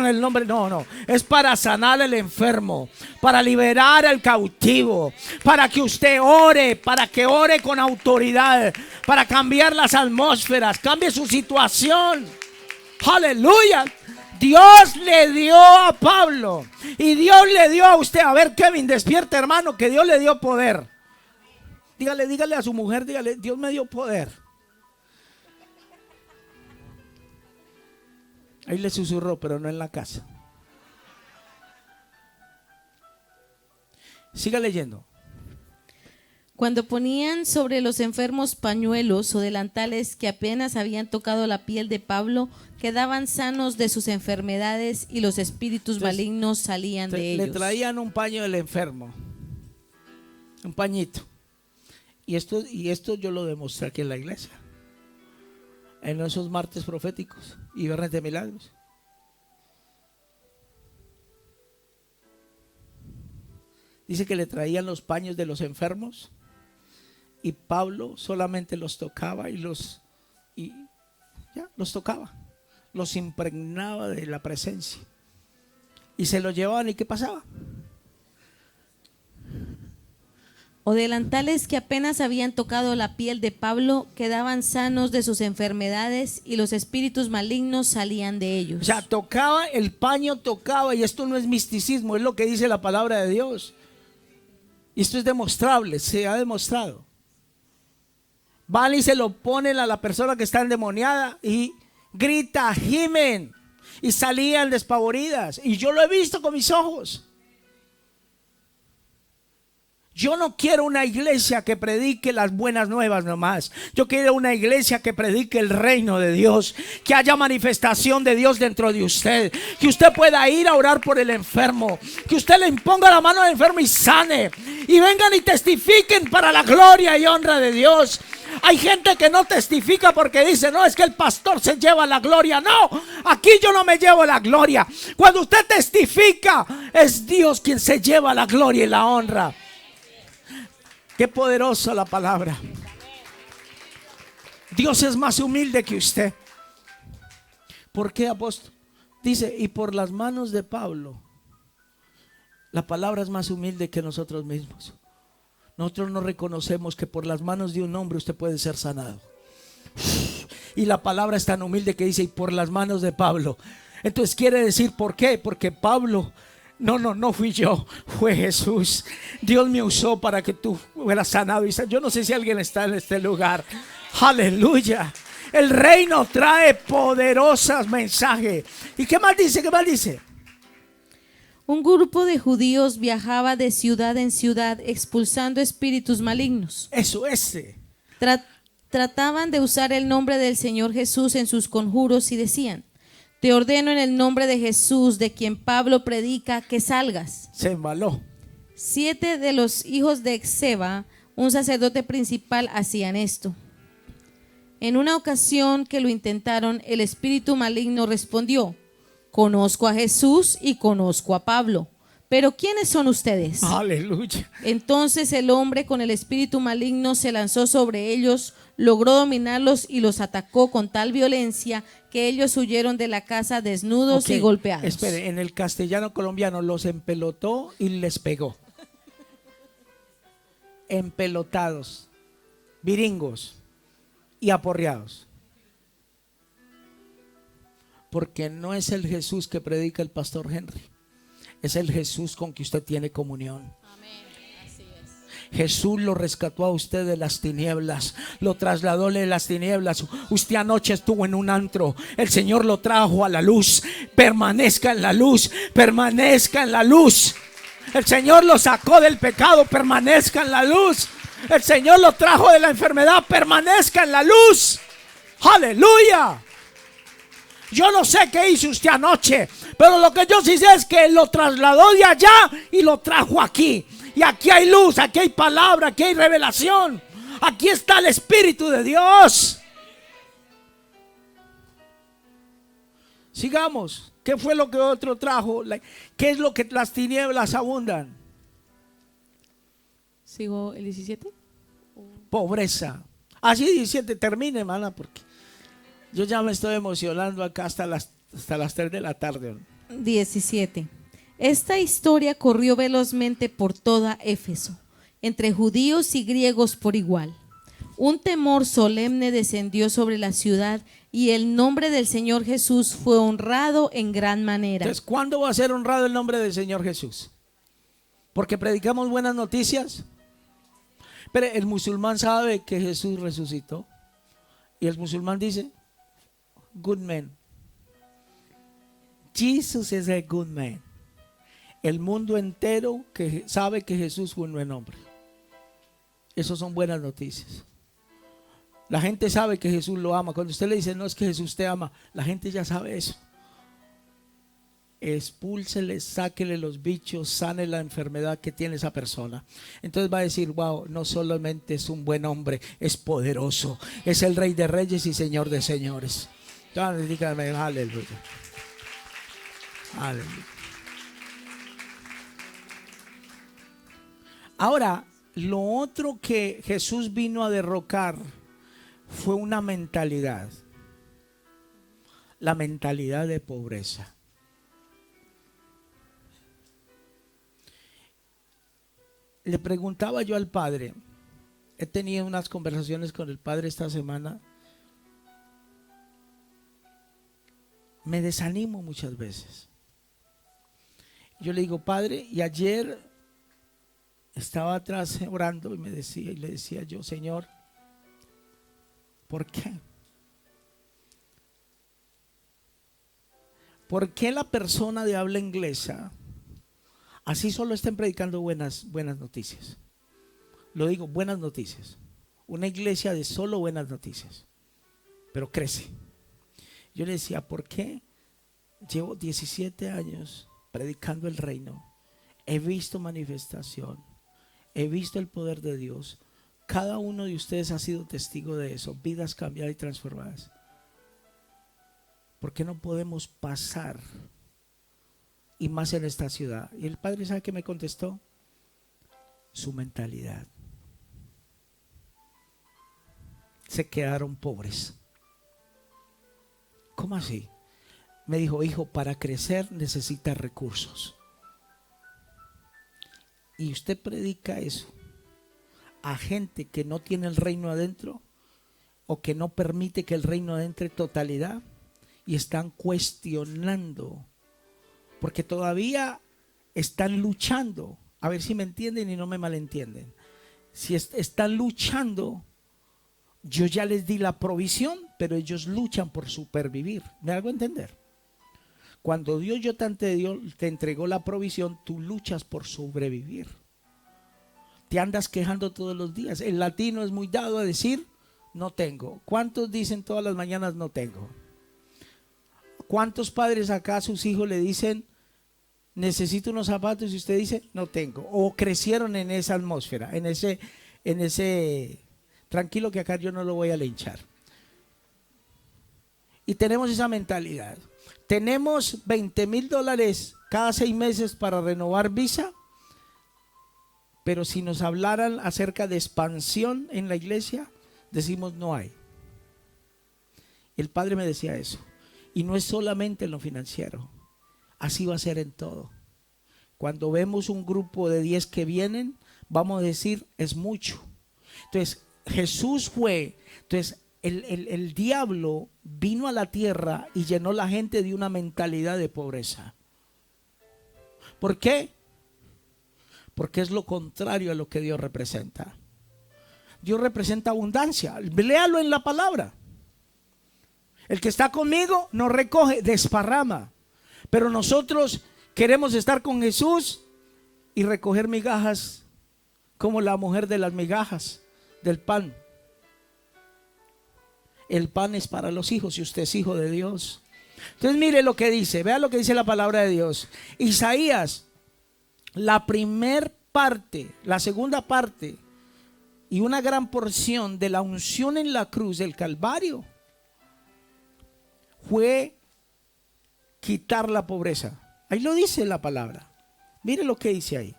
El nombre, no. Es para sanar al enfermo, para liberar al cautivo, para que usted ore, para que ore con autoridad, para cambiar las atmósferas, cambie su situación. Aleluya. Dios le dio a Pablo y Dios le dio a usted. A ver, Kevin, despierta, hermano, que Dios le dio poder. Dígale a su mujer, dígale, Dios me dio poder. Ahí le susurró, pero no en la casa. Siga leyendo. Cuando ponían sobre los enfermos pañuelos o delantales que apenas habían tocado la piel de Pablo, quedaban sanos de sus enfermedades y los espíritus malignos salían de ellos. Le traían un paño del enfermo, un pañito. Y esto yo lo demostré aquí en la iglesia, en esos martes proféticos y viernes de milagros. Dice que le traían los paños de los enfermos y Pablo solamente los tocaba y los tocaba, los impregnaba de la presencia y se los llevaban. ¿Y qué pasaba? O delantales que apenas habían tocado la piel de Pablo, quedaban sanos de sus enfermedades y los espíritus malignos salían de ellos. O sea, tocaba, el paño tocaba, y esto no es misticismo, es lo que dice la palabra de Dios. Y esto es demostrable, se ha demostrado. Van y se lo ponen a la persona que está endemoniada y grita, gimen, y salían despavoridas. Y yo lo he visto con mis ojos. Yo no quiero una iglesia que predique las buenas nuevas nomás. Yo quiero una iglesia que predique el reino de Dios, que haya manifestación de Dios dentro de usted, que usted pueda ir a orar por el enfermo, que usted le imponga la mano al enfermo y sane, y vengan y testifiquen para la gloria y honra de Dios. Hay gente que no testifica porque dice, no, es que el pastor se lleva la gloria. No, aquí yo no me llevo la gloria. Cuando usted testifica, es Dios quien se lleva la gloria y la honra. Qué poderosa la palabra. Dios es más humilde que usted. ¿Por qué, apóstol? Dice, y por las manos de Pablo. La palabra es más humilde que nosotros mismos. Nosotros no reconocemos que por las manos de un hombre usted puede ser sanado. Y la palabra es tan humilde que dice, y por las manos de Pablo. Entonces quiere decir, ¿por qué? Porque Pablo... No fui yo, fue Jesús. Dios me usó para que tú fueras sanado. Yo no sé si alguien está en este lugar. Aleluya. El reino trae poderosos mensajes. ¿Y qué más dice? ¿Qué más dice? Un grupo de judíos viajaba de ciudad en ciudad expulsando espíritus malignos. Eso. Trataban de usar el nombre del Señor Jesús en sus conjuros y decían: te ordeno en el nombre de Jesús, de quien Pablo predica, que salgas. Se embaló. 7 de los hijos de Exeba, un sacerdote principal, hacían esto. En una ocasión que lo intentaron, el espíritu maligno respondió: conozco a Jesús y conozco a Pablo, pero ¿quiénes son ustedes? Aleluya. Entonces el hombre con el espíritu maligno se lanzó sobre ellos, logró dominarlos y los atacó con tal violencia que ellos huyeron de la casa desnudos y golpeados. Espere, en el castellano colombiano los empelotó y les pegó. empelotados, viringos y aporreados. Porque no es el Jesús que predica el pastor Henry, es el Jesús con que usted tiene comunión. Jesús lo rescató a usted de las tinieblas, lo trasladó de las tinieblas. Usted anoche estuvo en un antro, el Señor lo trajo a la luz. Permanezca en la luz, permanezca en la luz. El Señor lo sacó del pecado, permanezca en la luz. El Señor lo trajo de la enfermedad, permanezca en la luz. Aleluya. Yo no sé qué hizo usted anoche, pero lo que yo sí sé es que lo trasladó de allá y lo trajo aquí. Y aquí hay luz, aquí hay palabra, aquí hay revelación. Aquí está el Espíritu de Dios. Sigamos. ¿Qué fue lo que otro trajo? ¿Qué es lo que las tinieblas abundan? ¿Sigo el 17? Pobreza. Así 17, termine, hermana, porque yo ya me estoy emocionando acá hasta las 3 de la tarde. 17. Esta historia corrió velozmente por toda Éfeso, entre judíos y griegos por igual. Un temor solemne descendió sobre la ciudad y el nombre del Señor Jesús fue honrado en gran manera. Entonces, ¿cuándo va a ser honrado el nombre del Señor Jesús? ¿Porque predicamos buenas noticias? Pero el musulmán sabe que Jesús resucitó. Y el musulmán dice, good man. Jesus is a good man. El mundo entero que sabe que Jesús fue un buen hombre. Eso son buenas noticias. La gente sabe que Jesús lo ama. Cuando usted le dice, no es que Jesús te ama, la gente ya sabe eso. Expúlsele, sáquele los bichos, sane la enfermedad que tiene esa persona. Entonces va a decir, wow, no solamente es un buen hombre, es poderoso, es el Rey de Reyes y Señor de Señores. Entonces dígame, aleluya. Aleluya. Ahora, lo otro que Jesús vino a derrocar fue una mentalidad. La mentalidad de pobreza. Le preguntaba yo al Padre, he tenido unas conversaciones con el Padre esta semana. Me desanimo muchas veces. Yo le digo, Padre, y ayer estaba atrás orando y le decía yo, Señor, ¿por qué? ¿Por qué la persona de habla inglesa así solo estén predicando buenas noticias? Lo digo, buenas noticias. Una iglesia de solo buenas noticias, pero crece. Yo le decía, ¿por qué? Llevo 17 años predicando el reino. He visto manifestación. He visto el poder de Dios. Cada uno de ustedes ha sido testigo de eso. Vidas cambiadas y transformadas. ¿Por qué no podemos pasar? Y más en esta ciudad. Y el Padre, ¿sabe qué me contestó? Su mentalidad. Se quedaron pobres. ¿Cómo así? Me dijo, hijo, para crecer necesita recursos. Y usted predica eso a gente que no tiene el reino adentro o que no permite que el reino adentre totalidad y están cuestionando porque todavía están luchando. A ver si me entienden y no me malentienden. Si están luchando, yo ya les di la provisión, pero ellos luchan por supervivir. ¿Me hago entender? Cuando Dios te entregó la provisión, tú luchas por sobrevivir. Te andas quejando todos los días. El latino es muy dado a decir, no tengo. ¿Cuántos dicen todas las mañanas no tengo? ¿Cuántos padres acá a sus hijos le dicen, necesito unos zapatos y usted dice, no tengo? O crecieron en esa atmósfera, en ese, tranquilo que acá yo no lo voy a linchar. Y tenemos esa mentalidad. Tenemos $20,000 cada 6 meses para renovar visa, pero si nos hablaran acerca de expansión en la iglesia, decimos no hay. El Padre me decía eso. Y no es solamente en lo financiero, así va a ser en todo. Cuando vemos un grupo de 10 que vienen, vamos a decir, es mucho. Entonces, Jesús fue, entonces el diablo vino a la tierra y llenó a la gente de una mentalidad de pobreza. ¿Por qué? Porque es lo contrario a lo que Dios representa. Dios representa abundancia. Léalo en la palabra. El que está conmigo no recoge, desparrama. Pero nosotros queremos estar con Jesús y recoger migajas como la mujer de las migajas del pan. El pan es para los hijos si usted es hijo de Dios. Entonces mire lo que dice, vea lo que dice la palabra de Dios. Isaías, la primer parte, la segunda parte y una gran porción de la unción en la cruz del Calvario fue quitar la pobreza. Ahí lo dice la palabra. Mire lo que dice ahí.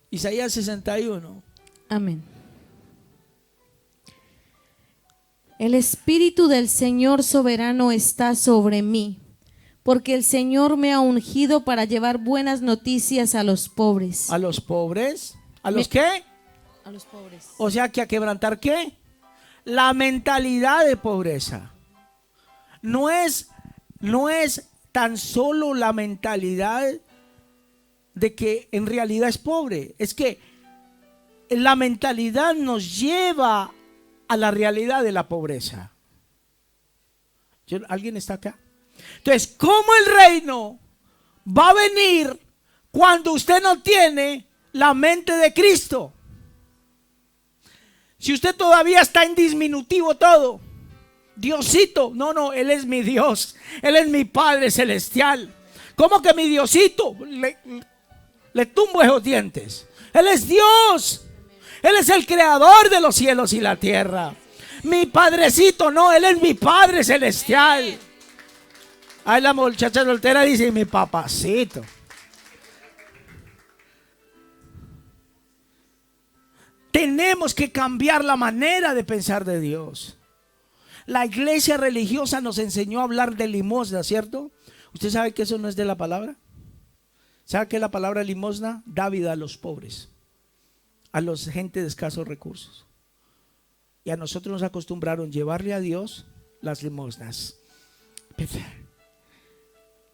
Isaías 61. Amén. El Espíritu del Señor soberano está sobre mí, porque el Señor me ha ungido para llevar buenas noticias a los pobres. ¿A los pobres? ¿A los qué? A los pobres. O sea que a quebrantar ¿qué? La mentalidad de pobreza. No es tan solo la mentalidad de que en realidad es pobre. Es que la mentalidad nos lleva a la realidad de la pobreza. ¿Alguien está acá? Entonces, ¿cómo el reino va a venir cuando usted no tiene la mente de Cristo? Si usted todavía está en disminutivo todo, Diosito, no, Él es mi Dios, Él es mi Padre celestial. ¿Cómo que mi Diosito? Le tumbo esos dientes. Él es Dios, Él es el creador de los cielos y la tierra. Mi Padrecito, no, Él es mi Padre celestial. Ahí la muchacha soltera dice, mi papacito. Tenemos que cambiar la manera de pensar de Dios. La iglesia religiosa nos enseñó a hablar de limosna, ¿cierto? ¿Usted sabe que eso no es de la palabra? ¿Sabe que la palabra limosna da vida a los pobres, a los gente de escasos recursos? Y a nosotros nos acostumbraron llevarle a Dios las limosnas.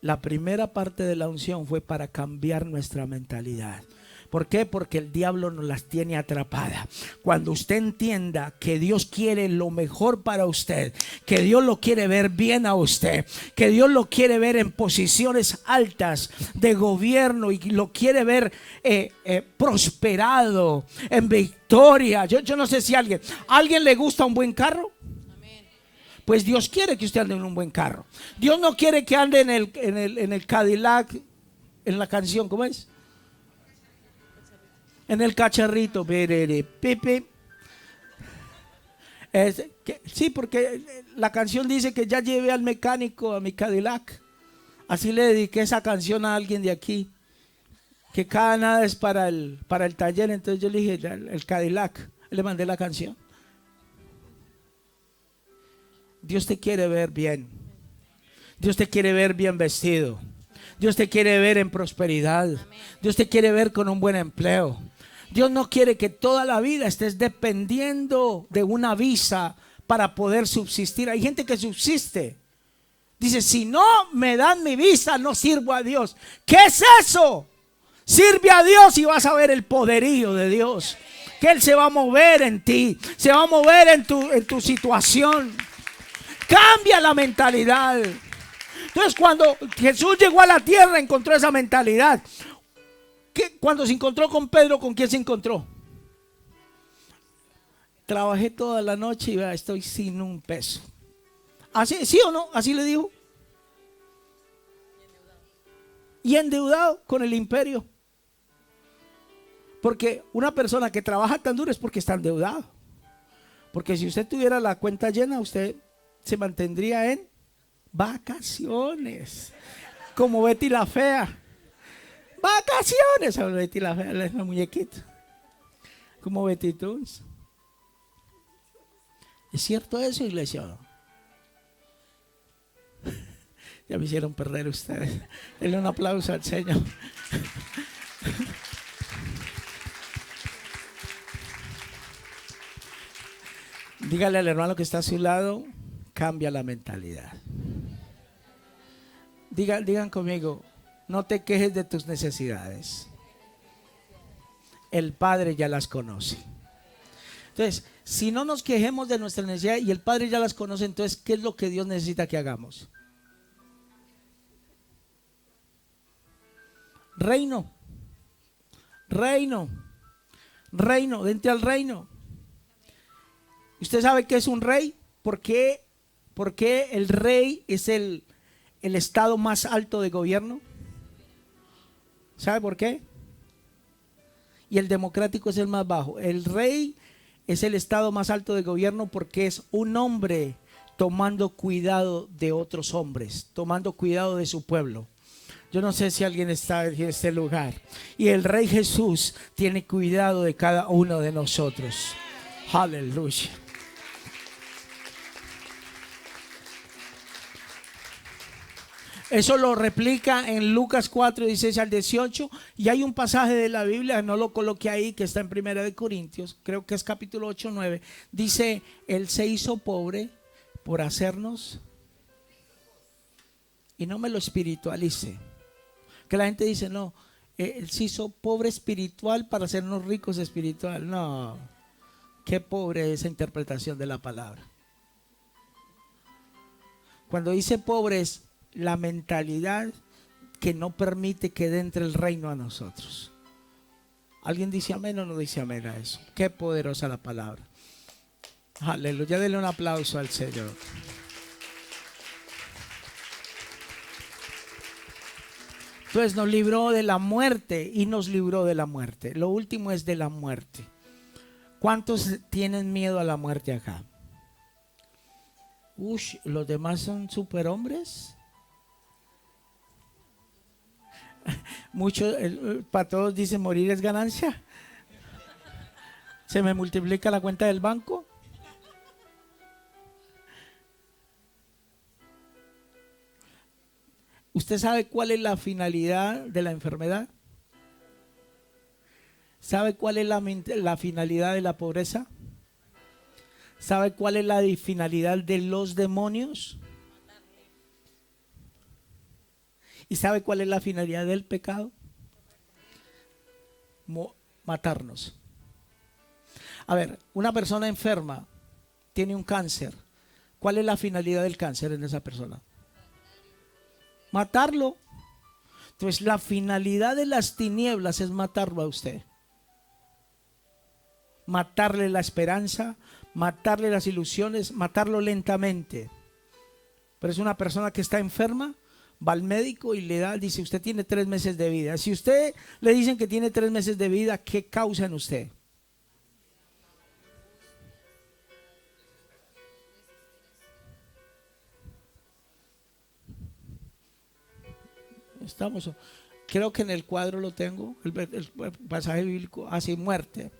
La primera parte de la unción fue para cambiar nuestra mentalidad. ¿Por qué? Porque el diablo nos las tiene atrapadas. Cuando usted entienda que Dios quiere lo mejor para usted, que Dios lo quiere ver bien a usted, que Dios lo quiere ver en posiciones altas de gobierno y lo quiere ver prosperado, en victoria. Yo no sé si a alguien le gusta un buen carro. Pues Dios quiere que usted ande en un buen carro. Dios no quiere que ande en el Cadillac, en la canción, ¿cómo es? En el cacharrito. Sí, porque la canción dice que ya llevé al mecánico a mi Cadillac. Así le dediqué esa canción a alguien de aquí, que cada nada es para el taller. Entonces yo le dije, el Cadillac, le mandé la canción. Dios te quiere ver bien. Dios te quiere ver bien vestido. Dios te quiere ver en prosperidad. Dios te quiere ver con un buen empleo. Dios no quiere que toda la vida estés dependiendo de una visa para poder subsistir. Hay gente que subsiste. Dice, si no me dan mi visa, no sirvo a Dios. ¿Qué es eso? Sirve a Dios y vas a ver el poderío de Dios. Que Él se va a mover en ti. Se va a mover en tu situación. Cambia la mentalidad. Entonces, cuando Jesús llegó a la tierra, encontró esa mentalidad. Cuando se encontró con Pedro, ¿con quién se encontró? Trabajé toda la noche y estoy sin un peso. ¿Así, sí o no? Así le dijo. Y endeudado con el imperio. Porque una persona que trabaja tan duro es porque está endeudado. Porque si usted tuviera la cuenta llena, usted se mantendría en vacaciones, como Betty la Fea. Vacaciones, Betty la Fea, la muñequita, como Betty Toons. ¿Es cierto eso, iglesia? Ya me hicieron perder ustedes. Denle un aplauso al Señor. Dígale al hermano que está a su lado, cambia la mentalidad. Digan conmigo, no te quejes de tus necesidades. El Padre ya las conoce. Entonces, si no nos quejemos de nuestras necesidades y el Padre ya las conoce, entonces, ¿qué es lo que Dios necesita que hagamos? Reino. Vente al reino. ¿Usted sabe qué es un rey? ¿Por qué el rey es el estado más alto de gobierno? ¿Sabe por qué? Y el democrático es el más bajo. El rey es el estado más alto de gobierno porque es un hombre tomando cuidado de otros hombres, tomando cuidado de su pueblo. Yo no sé si alguien está en este lugar. Y el Rey Jesús tiene cuidado de cada uno de nosotros. Aleluya. Eso lo replica en Lucas 4, 16 al 18. Y hay un pasaje de la Biblia, no lo coloqué ahí, que está en 1 Corintios, creo que es capítulo 8, 9. Dice, Él se hizo pobre por hacernos. Y no me lo espiritualice. Que la gente dice, no, Él se hizo pobre espiritual para hacernos ricos espiritual. No, qué pobre esa interpretación de la palabra. Cuando dice pobre es la mentalidad que no permite que entre el reino a nosotros. ¿Alguien dice amén o no dice amén a eso? Qué poderosa la palabra. Aleluya, denle un aplauso al Señor. Entonces nos libró de la muerte y nos libró de la muerte. Lo último es de la muerte. ¿Cuántos tienen miedo a la muerte acá? ¿Los demás son superhombres? Muchos, para todos dicen morir es ganancia. ¿Se me multiplica la cuenta del banco? ¿Usted sabe cuál es la finalidad de la enfermedad? ¿Sabe cuál es la finalidad de la pobreza? ¿Sabe cuál es la finalidad de los demonios? ¿Y sabe cuál es la finalidad del pecado? Matarnos. A ver, una persona enferma tiene un cáncer. ¿Cuál es la finalidad del cáncer en esa persona? Matarlo. Entonces la finalidad de las tinieblas es matarlo a usted. Matarle la esperanza, matarle las ilusiones, matarlo lentamente. Pero es una persona que está enferma, va al médico y le da, dice, usted tiene 3 meses de vida. Si usted le dicen que tiene 3 meses de vida, ¿qué causa en usted? Estamos, creo que en el cuadro lo tengo, el pasaje bíblico, así muerte.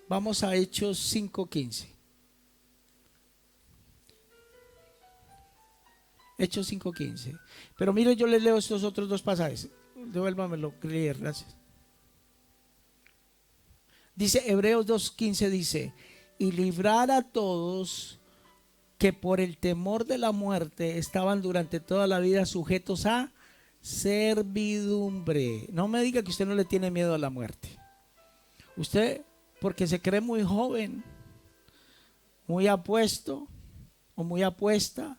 Vamos a Hechos 5:15. Hechos 5:15. Pero mire, yo les leo estos otros 2 pasajes. Devuélvamelo, leer, gracias. Dice Hebreos 2:15, dice, y librar a todos que por el temor de la muerte estaban durante toda la vida sujetos a servidumbre. No me diga que usted no le tiene miedo a la muerte. Usted, porque se cree muy joven, muy apuesto o muy apuesta.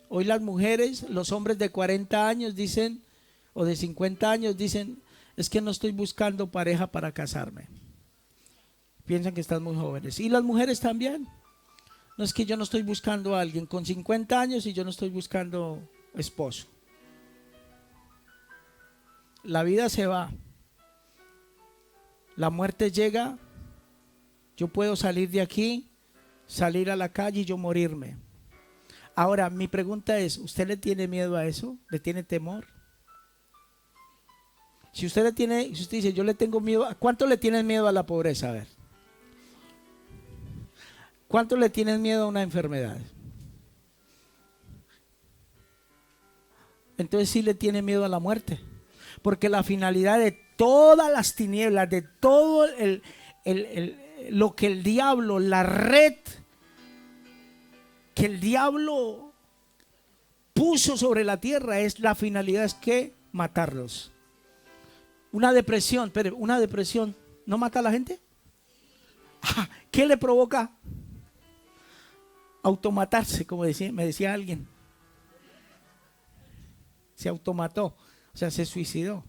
Hoy las mujeres, los hombres de 40 años dicen, o de 50 años dicen, es que no estoy buscando pareja para casarme. Piensan que están muy jóvenes. Y las mujeres también. No es que yo no estoy buscando a alguien con 50 años y yo no estoy buscando esposo. La vida se va. La muerte llega. Yo puedo salir de aquí, salir a la calle y yo morirme. Ahora, mi pregunta es, ¿usted le tiene miedo a eso? ¿Le tiene temor? Si usted dice, yo le tengo miedo, ¿cuánto le tienen miedo a la pobreza? A ver. ¿Cuánto le tienen miedo a una enfermedad? Entonces sí le tiene miedo a la muerte. Porque la finalidad de todas las tinieblas, de todo lo que el diablo, la red que el diablo puso sobre la tierra, la finalidad es que matarlos. Una depresión, pero una depresión ¿no mata a la gente? ¿Qué le provoca? Automatarse, como me decía alguien. Se automató, o sea, se suicidó.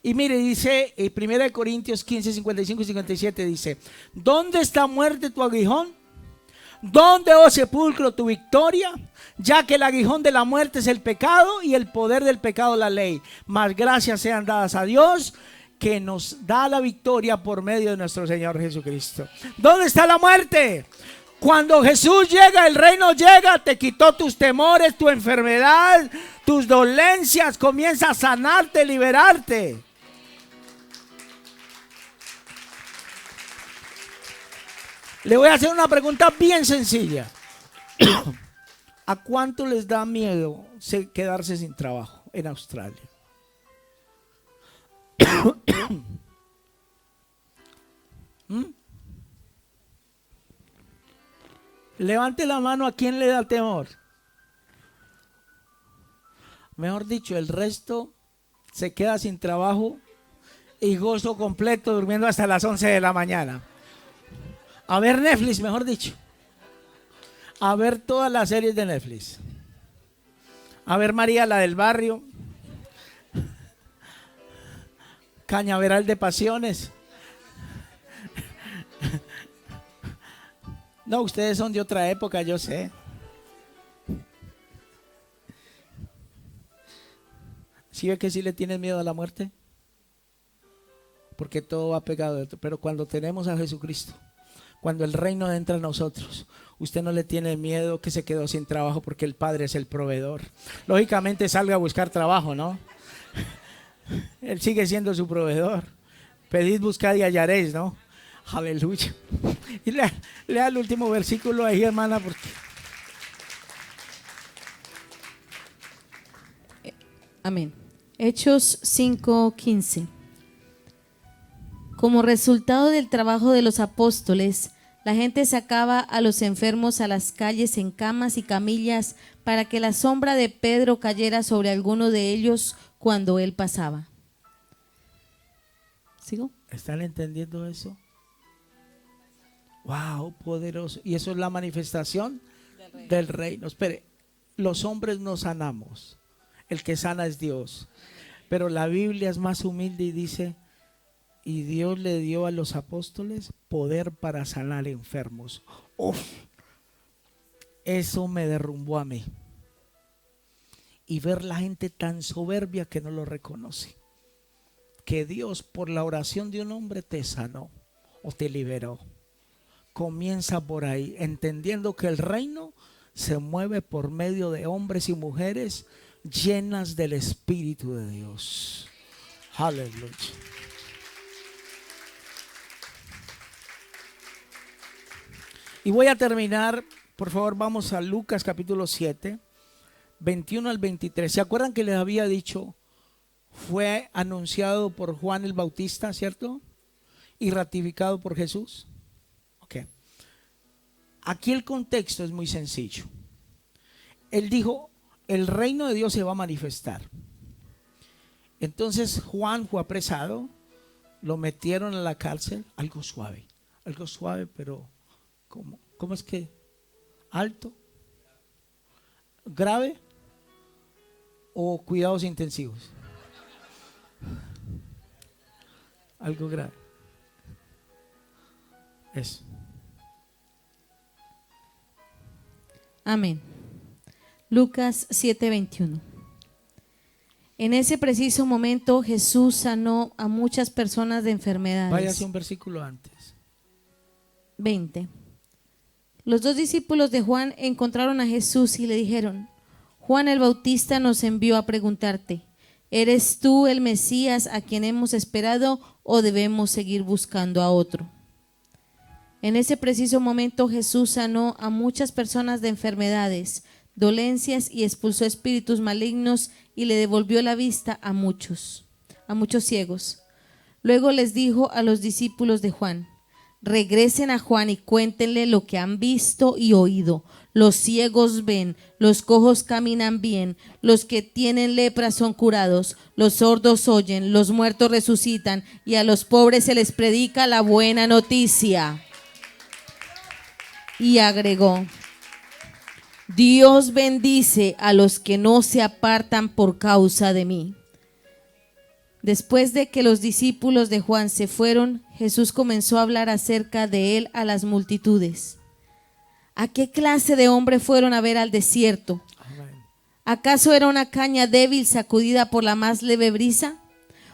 Y mire, dice 1 Corintios 15, 55 y 57, dice: ¿dónde está, muerte, tu aguijón? ¿Dónde, oh sepulcro, tu victoria? Ya que el aguijón de la muerte es el pecado y el poder del pecado la ley. Mas gracias sean dadas a Dios, que nos da la victoria por medio de nuestro Señor Jesucristo. ¿Dónde está la muerte? Cuando Jesús llega, el reino llega, te quitó tus temores, tu enfermedad, tus dolencias, comienza a sanarte, liberarte. Le voy a hacer una pregunta bien sencilla. ¿A cuánto les da miedo quedarse sin trabajo en Australia? Levante la mano a quien le da temor. Mejor dicho, el resto se queda sin trabajo y gozo completo durmiendo hasta las 11 de la mañana. A ver Netflix, mejor dicho. A ver todas las series de Netflix. A ver María, la del barrio. Cañaveral de pasiones. No, ustedes son de otra época, yo sé. ¿Sí ve que sí le tienes miedo a la muerte? Porque todo va pegado. Pero cuando tenemos a Jesucristo, cuando el reino entra en nosotros, usted no le tiene miedo que se quedó sin trabajo, porque el Padre es el proveedor. Lógicamente salga a buscar trabajo, ¿no? Él sigue siendo su proveedor. Pedid, buscad y hallaréis, ¿no? Aleluya. Y lea el último versículo ahí, hermana, porque... Amén. Hechos 5:15. Como resultado del trabajo de los apóstoles, la gente sacaba a los enfermos a las calles en camas y camillas para que la sombra de Pedro cayera sobre alguno de ellos cuando él pasaba. ¿Sigo? ¿Están entendiendo eso? Wow, poderoso. Y eso es la manifestación del reino. Espere, los hombres no sanamos. El que sana es Dios. Pero la Biblia es más humilde y dice: y Dios le dio a los apóstoles poder para sanar enfermos. Uf, eso me derrumbó a mí. Y ver la gente tan soberbia que no lo reconoce. Que Dios, por la oración de un hombre, te sanó o te liberó. Comienza por ahí, entendiendo que el reino se mueve por medio de hombres y mujeres llenas del Espíritu de Dios. Aleluya. Y voy a terminar, por favor, vamos a Lucas capítulo 7, 21 al 23. ¿Se acuerdan que les había dicho? Fue anunciado por Juan el Bautista, ¿cierto? Y ratificado por Jesús. Ok. Aquí el contexto es muy sencillo. Él dijo: el reino de Dios se va a manifestar. Entonces Juan fue apresado, lo metieron a la cárcel, algo suave, pero ¿cómo es que? ¿Alto? ¿Grave? ¿O cuidados intensivos? Algo grave. Eso. Amén. Lucas 7:21. En ese preciso momento Jesús sanó a muchas personas de enfermedades. Váyase un versículo antes. 20. Los dos discípulos de Juan encontraron a Jesús y le dijeron: Juan el Bautista nos envió a preguntarte, ¿eres tú el Mesías a quien hemos esperado o debemos seguir buscando a otro? En ese preciso momento Jesús sanó a muchas personas de enfermedades, dolencias y expulsó espíritus malignos y le devolvió la vista a muchos ciegos. Luego les dijo a los discípulos de Juan: regresen a Juan y cuéntenle lo que han visto y oído. Los ciegos ven, los cojos caminan bien, los que tienen lepra son curados, los sordos oyen, los muertos resucitan y a los pobres se les predica la buena noticia. Y agregó: Dios bendice a los que no se apartan por causa de mí. Después de que los discípulos de Juan se fueron, Jesús comenzó a hablar acerca de él a las multitudes. ¿A qué clase de hombre fueron a ver al desierto? ¿Acaso era una caña débil sacudida por la más leve brisa?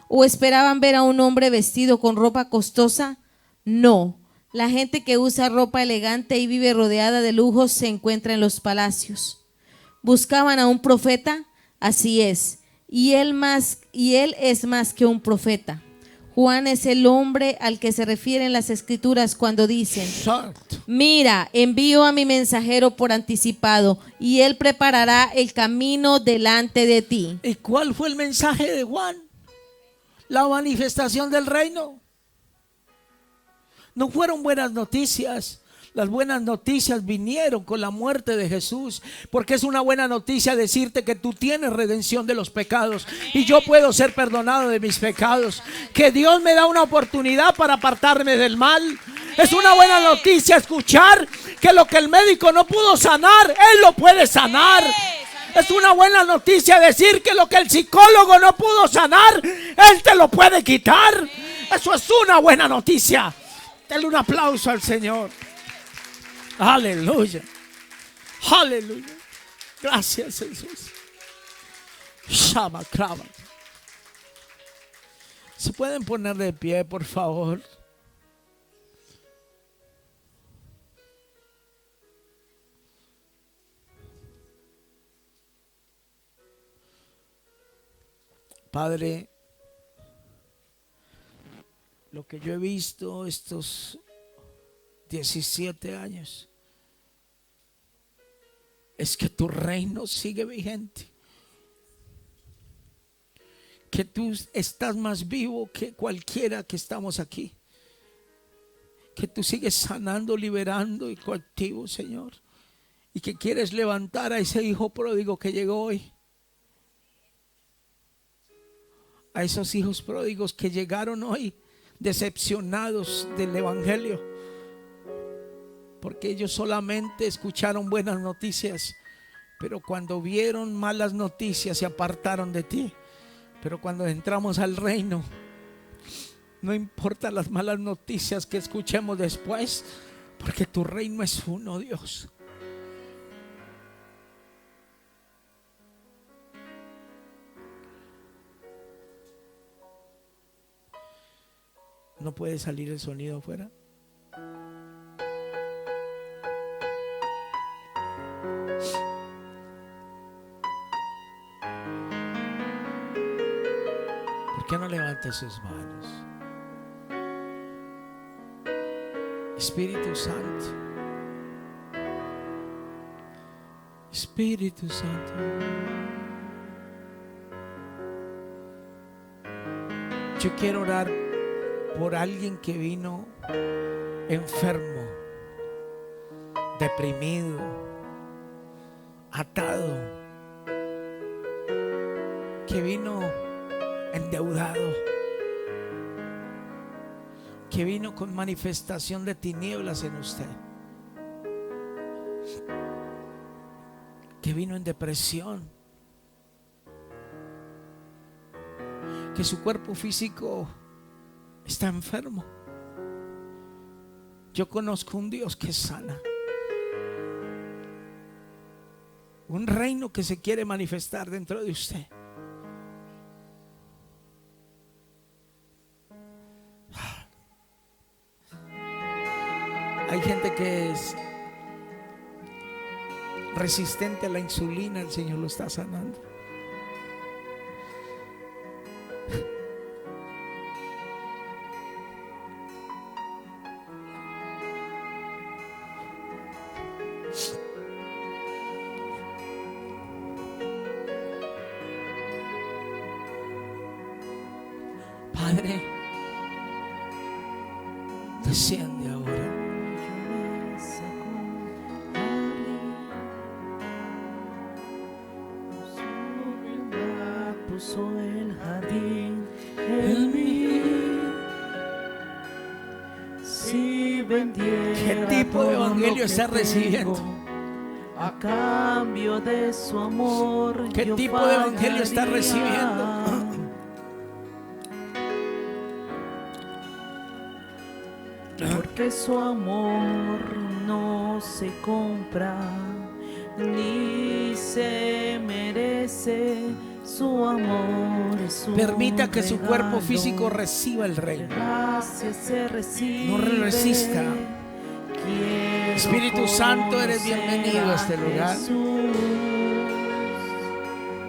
¿O esperaban ver a un hombre vestido con ropa costosa? No. La gente que usa ropa elegante y vive rodeada de lujos se encuentra en los palacios. ¿Buscaban a un profeta? Así es. Y él es más que un profeta. Juan es el hombre al que se refieren las escrituras cuando dicen: mira, envío a mi mensajero por anticipado y él preparará el camino delante de ti. ¿Y cuál fue el mensaje de Juan? La manifestación del reino. No fueron buenas noticias. Las buenas noticias vinieron con la muerte de Jesús, porque es una buena noticia decirte que tú tienes redención de los pecados y yo puedo ser perdonado de mis pecados, que Dios me da una oportunidad para apartarme del mal. Es una buena noticia escuchar que lo que el médico no pudo sanar, Él lo puede sanar. Es una buena noticia decir que lo que el psicólogo no pudo sanar, Él te lo puede quitar. Eso es una buena noticia. Dale un aplauso al Señor. Aleluya. Aleluya. Gracias, Jesús. Shama Krava. ¿Se pueden poner de pie, por favor? Padre, lo que yo he visto estos 17 años es que tu reino sigue vigente, que tú estás más vivo que cualquiera que estamos aquí, que tú sigues sanando, liberando y coactivo, Señor, y que quieres levantar a ese hijo pródigo que llegó hoy, a esos hijos pródigos que llegaron hoy decepcionados del evangelio, porque ellos solamente escucharon buenas noticias, pero cuando vieron malas noticias se apartaron de ti. Pero cuando entramos al reino, no importa las malas noticias que escuchemos después, porque tu reino es uno, Dios. ¿No puede salir el sonido afuera? ¿Por qué no levanta sus manos? Espíritu Santo, Espíritu Santo, yo quiero orar por alguien que vino enfermo, deprimido, atado, que vino endeudado, que vino con manifestación de tinieblas en usted, que vino en depresión, que su cuerpo físico está enfermo. Yo conozco un Dios que sana, un reino que se quiere manifestar dentro de usted. Hay gente que resistente a la insulina, el Señor lo está sanando. Padre, desciende ahora. Puso el jardín en mí. Si vendiera ¿Qué tipo de evangelio está recibiendo? A cambio de su amor, ¿Qué tipo de evangelio está recibiendo? Porque su amor no se compra ni se merece. Su amor es un Permita que su cuerpo regalo. físico reciba el reino. Gracias se recibe. No resista. Quiero Espíritu Santo, eres bienvenido a este lugar. Jesús.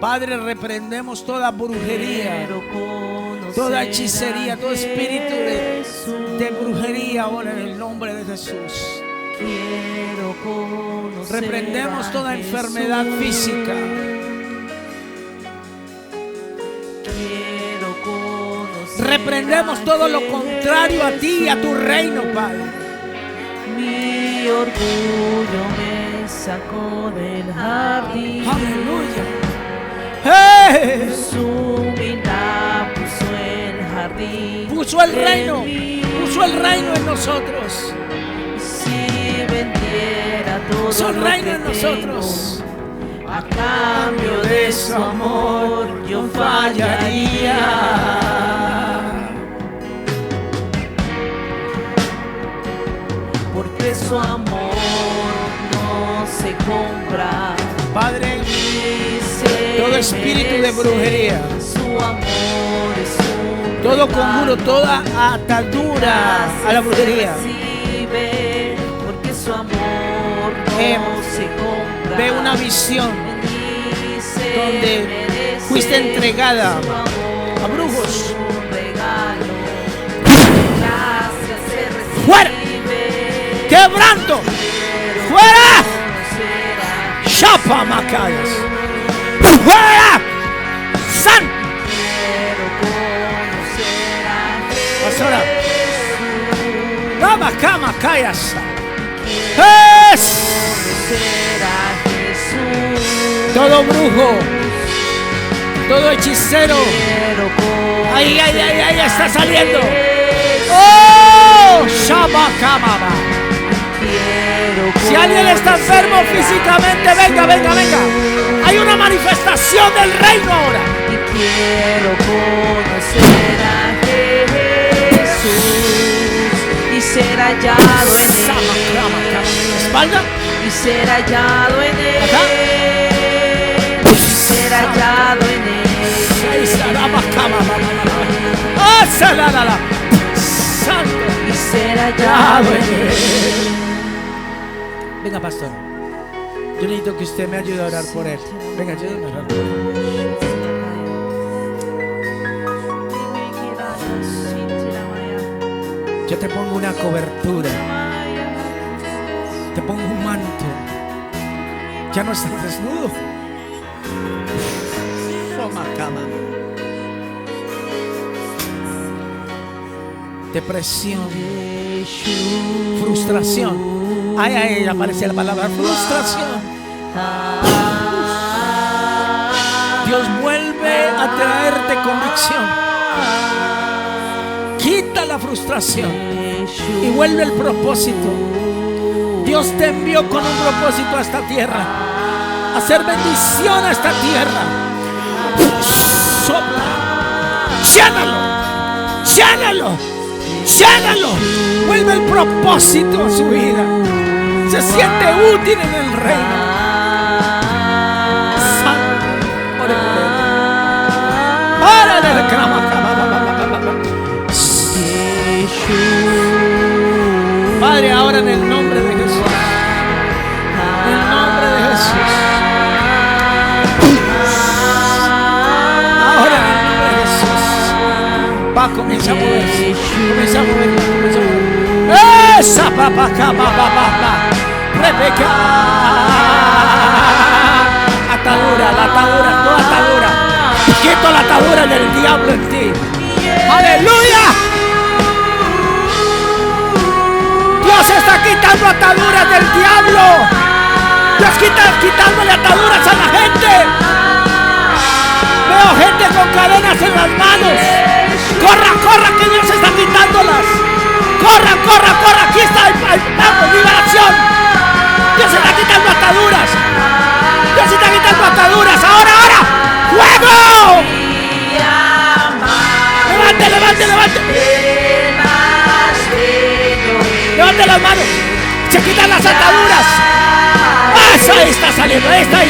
Padre, reprendemos toda brujería, Quiero conocer toda hechicería, todo espíritu de Jesús. brujería ahora en el nombre de Jesús. Quiero conocer Reprendemos a toda Jesús. enfermedad física. Quiero conocer Reprendemos a todo lo contrario a ti y a tu reino, Padre. Mi orgullo me sacó del jardín. Aleluya. ¡Hey! Su humildad puso el jardín. Puso el en reino. mí. Puso el reino en nosotros. Si vendiera todo Puso el lo reino que en nosotros. tengo, a cambio de su amor yo fallaría. Porque su amor no se compra. Padre, Ni se todo espíritu de merece. brujería, Su amor es un todo regalo. conjuro, toda atadura a la brujería, Recibe, porque su amor no se compra. ve una visión Ni se donde merece. fuiste entregada Su amor a brujos. es un regalo. Gracias se recibe. ¡Fuera! ¡Quebranto! ¡Fuera! ¡Chapa Macayas! ¡Fuera! ¡San! Pastora, ¡Vamos acá, Macayas! ¡Es! Todo brujo, todo hechicero, ¡ay, ay, ay, ay! ¡Está saliendo! ¡Oh! ¡Shama Kamama! Si alguien está enfermo físicamente, venga, venga, venga. Hay una manifestación del reino ahora. Y quiero conocer a Jesús y ser hallado en él. Espalda. Y ser hallado en él. Acá. Y ser hallado en él. ¡Ah, saladala! Santo. Y ser hallado en él. Venga, pastor. Yo necesito que usted me ayude a orar por él. Venga, ayúdame a orar por él. Yo te pongo una cobertura. Te pongo un manto. Ya no estás desnudo. Toma cama. Depresión. Frustración. Ay, ay, aparece la palabra frustración. Dios vuelve a traerte convicción. Quita la frustración y vuelve el propósito. Dios te envió con un propósito a esta tierra, a hacer bendición a esta tierra. Sopla, llénalo, llénalo, llénalo. Vuelve el propósito a su vida. Se siente útil en el reino. Santo, ore por él. Órale, Padre, ahora en el nombre de Jesús, en el nombre de Jesús, Comienza a moverse. Comienza a moverse. Esa papá, Rebeca. Atadura, la atadura, toda atadura. Quito la atadura del diablo en ti. Aleluya. Dios está quitando ataduras del diablo. Dios quitándole ataduras a la gente. Veo gente con cadenas en las manos. Corra, corra, que Dios está quitándolas. Corra, corra, corra. Aquí está el liberación. Dios está quitando ataduras. Dios está quitando ataduras. Ahora, ahora. ¡Fuego! Levante, levante, levante. Levante las manos. Se quitan las ataduras. Eso ahí está saliendo. Ahí está. Ahí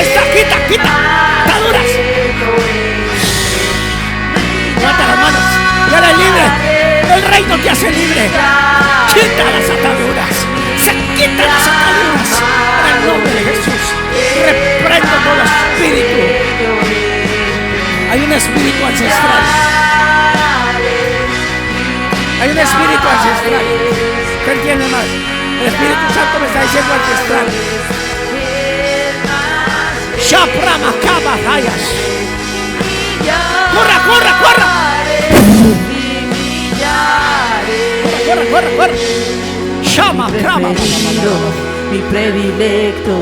está, quita, ataduras. Levanta las manos, ya eres libre. El reino te hace libre. Quita las ataduras. Se quitan las ataduras. En el nombre de Jesús. Reprendo todo espíritu. Hay un espíritu ancestral. Hay un espíritu ancestral. ¿Qué entiende más? El Espíritu Santo me está diciendo ancestral. Shaprama Kaba Hayas. Corra, corra, corra. Corra. Shama Krama. Mi predilecto,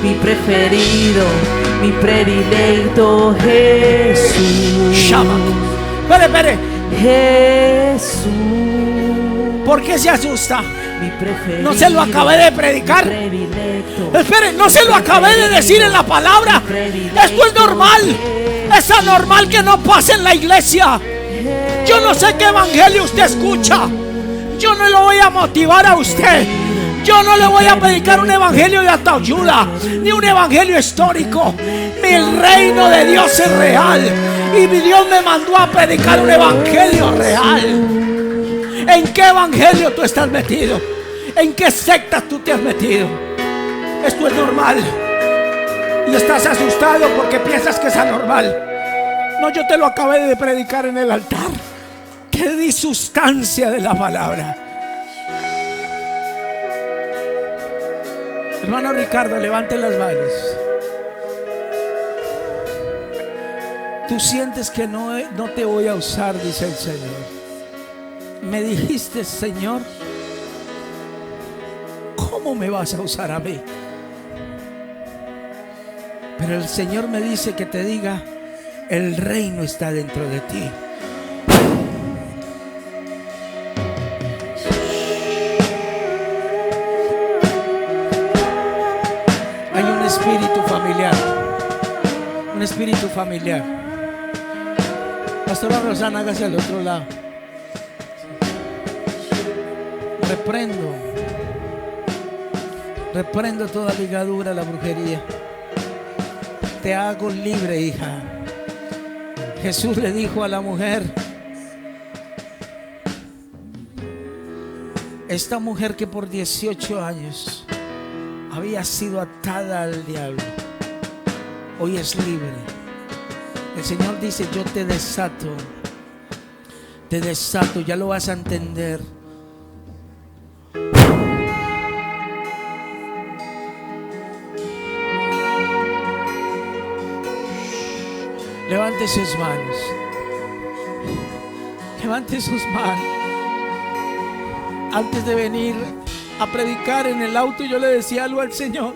mi preferido, mi predilecto Jesús. Shama. Espere. Jesús. ¿Por qué se asusta? Mi preferido, No se lo acabé de predicar. Espere, no se lo acabé de decir en la palabra. Esto es normal. Es anormal que no pase en la iglesia. Yo no sé qué evangelio usted escucha. Yo no lo voy a motivar a usted. Yo no le voy a predicar un evangelio de autoayuda, ni un evangelio histórico. El reino de Dios es real. Y mi Dios me mandó a predicar un evangelio real. ¿En qué evangelio tú estás metido? ¿En qué secta tú te has metido? Esto es normal. Y estás asustado porque piensas que es anormal. No, yo te lo acabé de predicar en el altar. Te di sustancia de la palabra. Hermano Ricardo, levante las manos. Tú sientes que no te voy a usar, dice el Señor. Me dijiste, Señor, ¿cómo me vas a usar a mí? Pero el Señor me dice que te diga, el reino está dentro de ti. Hay un espíritu familiar. Un espíritu familiar. Pastora Rosana, hágase al otro lado. Reprendo toda ligadura, la brujería. Te hago libre, hija. Jesús le dijo a la mujer: esta mujer que por 18 años había sido atada al diablo, hoy es libre. El Señor dice: yo te desato, ya lo vas a entender. Levante sus manos. Levante sus manos. Antes de venir a predicar en el auto, yo le decía algo al Señor: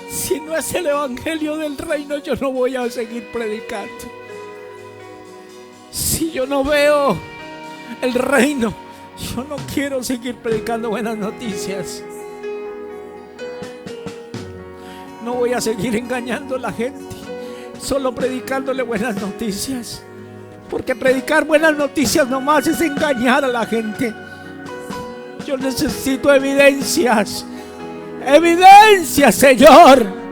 si no es el evangelio del reino, yo no voy a seguir predicando. Si yo no veo el reino, yo no quiero seguir predicando buenas noticias. No voy a seguir engañando a la gente, solo predicándole buenas noticias. Porque predicar buenas noticias nomás es engañar a la gente. Yo necesito evidencias. Evidencias, Señor.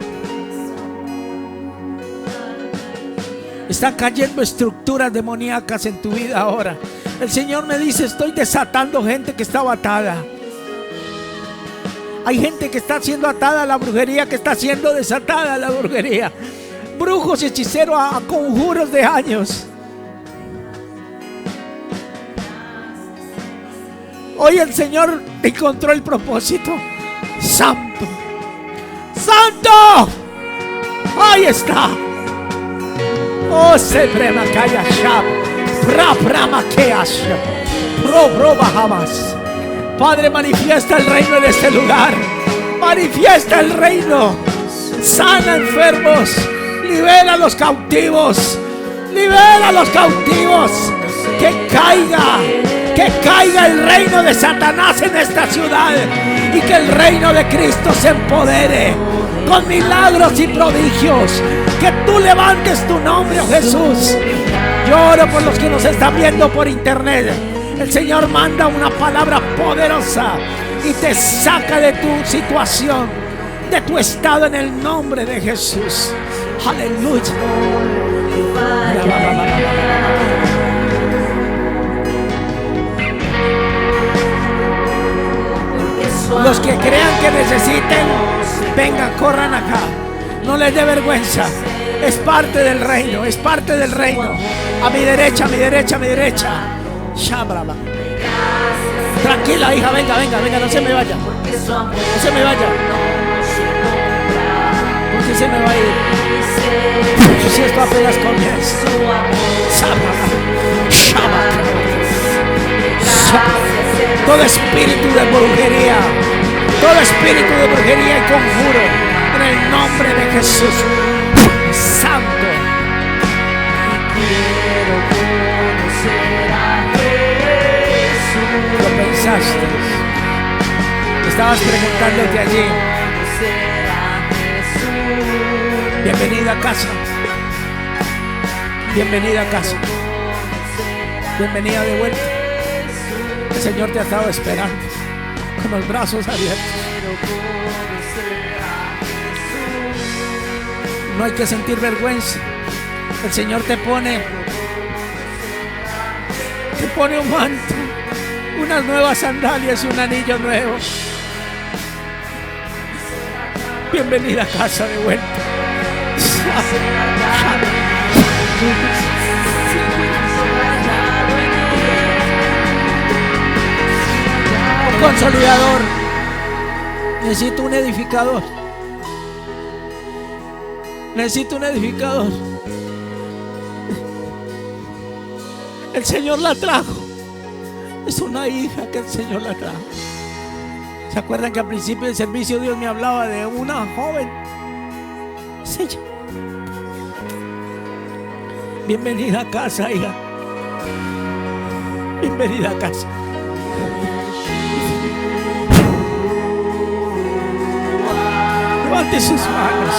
Están cayendo estructuras demoníacas en tu vida ahora. El Señor me dice: estoy desatando gente que estaba atada. Hay gente que está siendo atada a la brujería, que está siendo desatada a la brujería. Brujos y hechiceros a conjuros de años. Hoy el Señor encontró el propósito. Santo, Santo, ahí está. Oh, se prema kaya shab, pra prama keash, pro bahamas. Padre, manifiesta el reino en este lugar. Manifiesta el reino. Sana enfermos. Libera a los cautivos. Libera a los cautivos. Que caiga el reino de Satanás en esta ciudad. Y que el reino de Cristo se empodere con milagros y prodigios. Que tú levantes tu nombre, oh Jesús. Yo oro por los que nos están viendo por internet. El Señor manda una palabra poderosa y te saca de tu situación, de tu estado, en el nombre de Jesús. Aleluya. Los que crean que necesiten, vengan, corran acá. No les dé vergüenza. Es parte del reino, es parte del reino. A mi derecha, a mi derecha, a mi derecha. Shabraba. Tranquila, hija, venga, no se me vaya. No se me vaya. Porque se me va a ir. Si esto apenas comienza. Todo espíritu de brujería, y conjuro, en el nombre de Jesús. Santo. Lo pensaste. Estabas preguntándote allí. Bienvenida a casa. Bienvenida a casa. Bienvenida de vuelta. El Señor te ha estado esperando con los brazos abiertos. No hay que sentir vergüenza. El Señor te pone un manto, unas nuevas sandalias y un anillo nuevo. Bienvenida a casa de vuelta. Un consolidador. Necesito un edificador. Necesito un edificador. El Señor la trajo. Es una hija que el Señor la trajo. ¿Se acuerdan que al principio del servicio Dios me hablaba de una joven? Es ella. Bienvenida a casa, hija. Bienvenida a casa. Levante sus manos.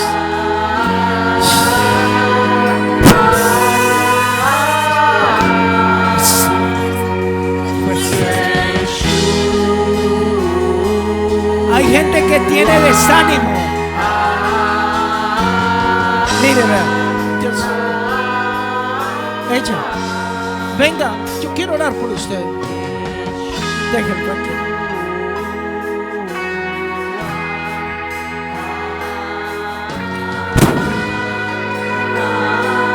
Hay gente que tiene desánimo. Mire, vea, Dios. Ella, venga, yo quiero orar por usted. Déjenme tranquilo.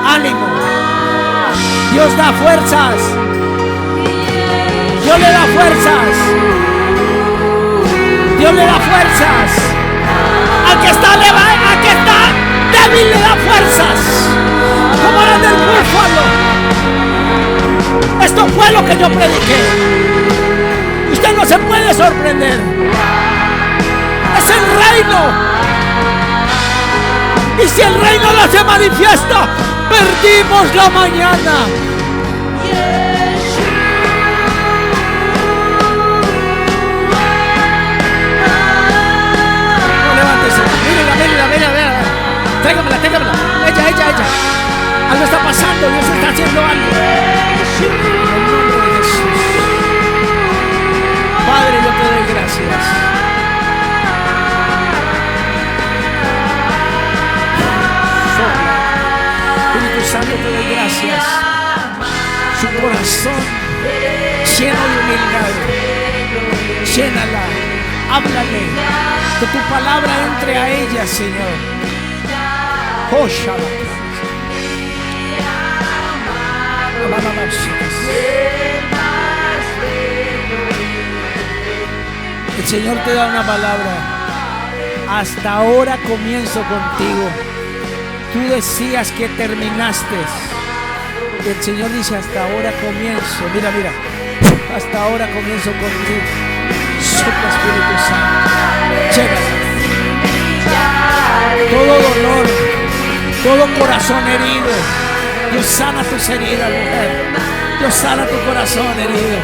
Ánimo. Dios da fuerzas. Dios le da fuerzas. Dios le da fuerzas. Al que está débil le da fuerzas. Como la del búfalo. Esto fue lo que yo prediqué. Usted no se puede sorprender. Es el reino. Y si el reino no se manifiesta, perdimos la mañana. Mira. Tráigamela. Ella. Algo está pasando, Dios está haciendo algo. En el nombre de Jesús. Padre, yo te doy gracias. Espíritu Santo, te doy gracias. Su corazón lleno de humildad. Llénala. Háblale, que tu palabra entre a ella, Señor. Oh, Shabbat. El Señor te da una palabra. Hasta ahora comienzo contigo. Tú decías que terminaste. Y el Señor dice: hasta ahora comienzo. Mira, mira. Hasta ahora comienzo contigo. Sopla, Espíritu Santo. Llévalo. Todo dolor, todo corazón herido, Dios sana tus heridas, mujer. Dios sana tu corazón herido.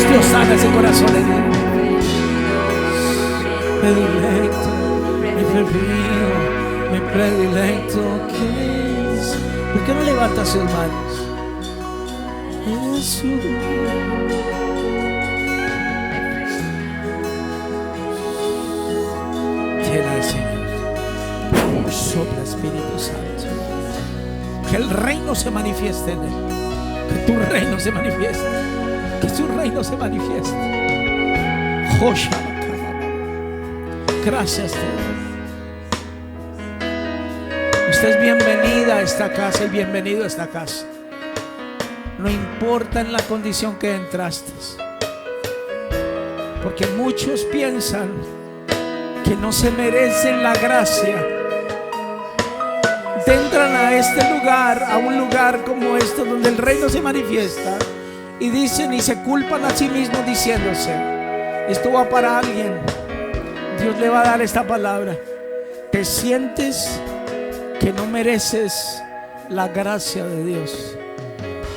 Dios sana ese corazón herido. Predilecto, mi preferido, mi predilecto, ¿qué es? ¿Por qué no levantas sus manos? Jesús. Llena al Señor. Sopla, Espíritu Santo. Que el reino se manifieste en él. Que tu reino se manifieste. Que su reino se manifieste. Josha. Gracias, Dios. Usted es bienvenida a esta casa y bienvenido a esta casa. No importa en la condición que entraste. Porque muchos piensan que no se merecen la gracia. Entran a este lugar, a un lugar como este, donde el reino se manifiesta, y dicen y se culpan a sí mismos diciéndose: esto va para alguien. Dios le va a dar esta palabra. Te sientes que no mereces la gracia de Dios,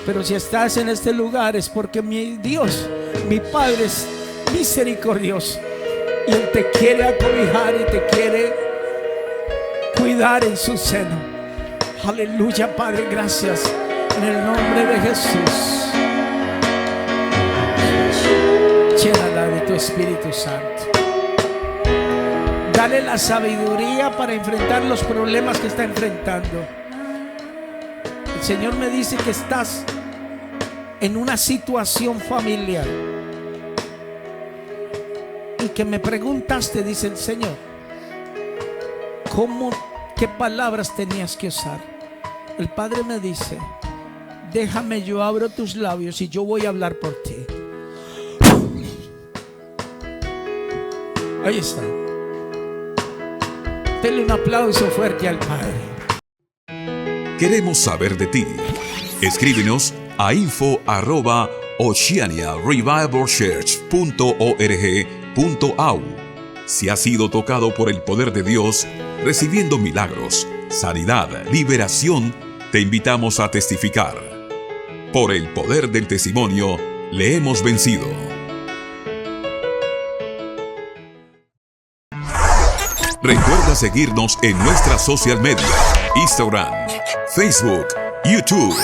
pero si estás en este lugar es porque mi Dios, mi Padre, es misericordioso. Y Él te quiere acobijar y te quiere cuidar en su seno. Aleluya, Padre, gracias. En el nombre de Jesús. Llénala de tu Espíritu Santo. Dale la sabiduría para enfrentar los problemas que está enfrentando. El Señor me dice que estás en una situación familiar y que me preguntaste, dice el Señor, qué palabras tenías que usar. El Padre me dice: déjame, yo abro tus labios y yo voy a hablar por ti. Ahí está. Denle un aplauso fuerte al Padre. Queremos saber de ti. Escríbenos a info@oceaniarevivalchurch.org.au. Si has sido tocado por el poder de Dios, recibiendo milagros, sanidad, liberación, te invitamos a testificar. Por el poder del testimonio, le hemos vencido. Recuerda seguirnos en nuestras social media: Instagram, Facebook, YouTube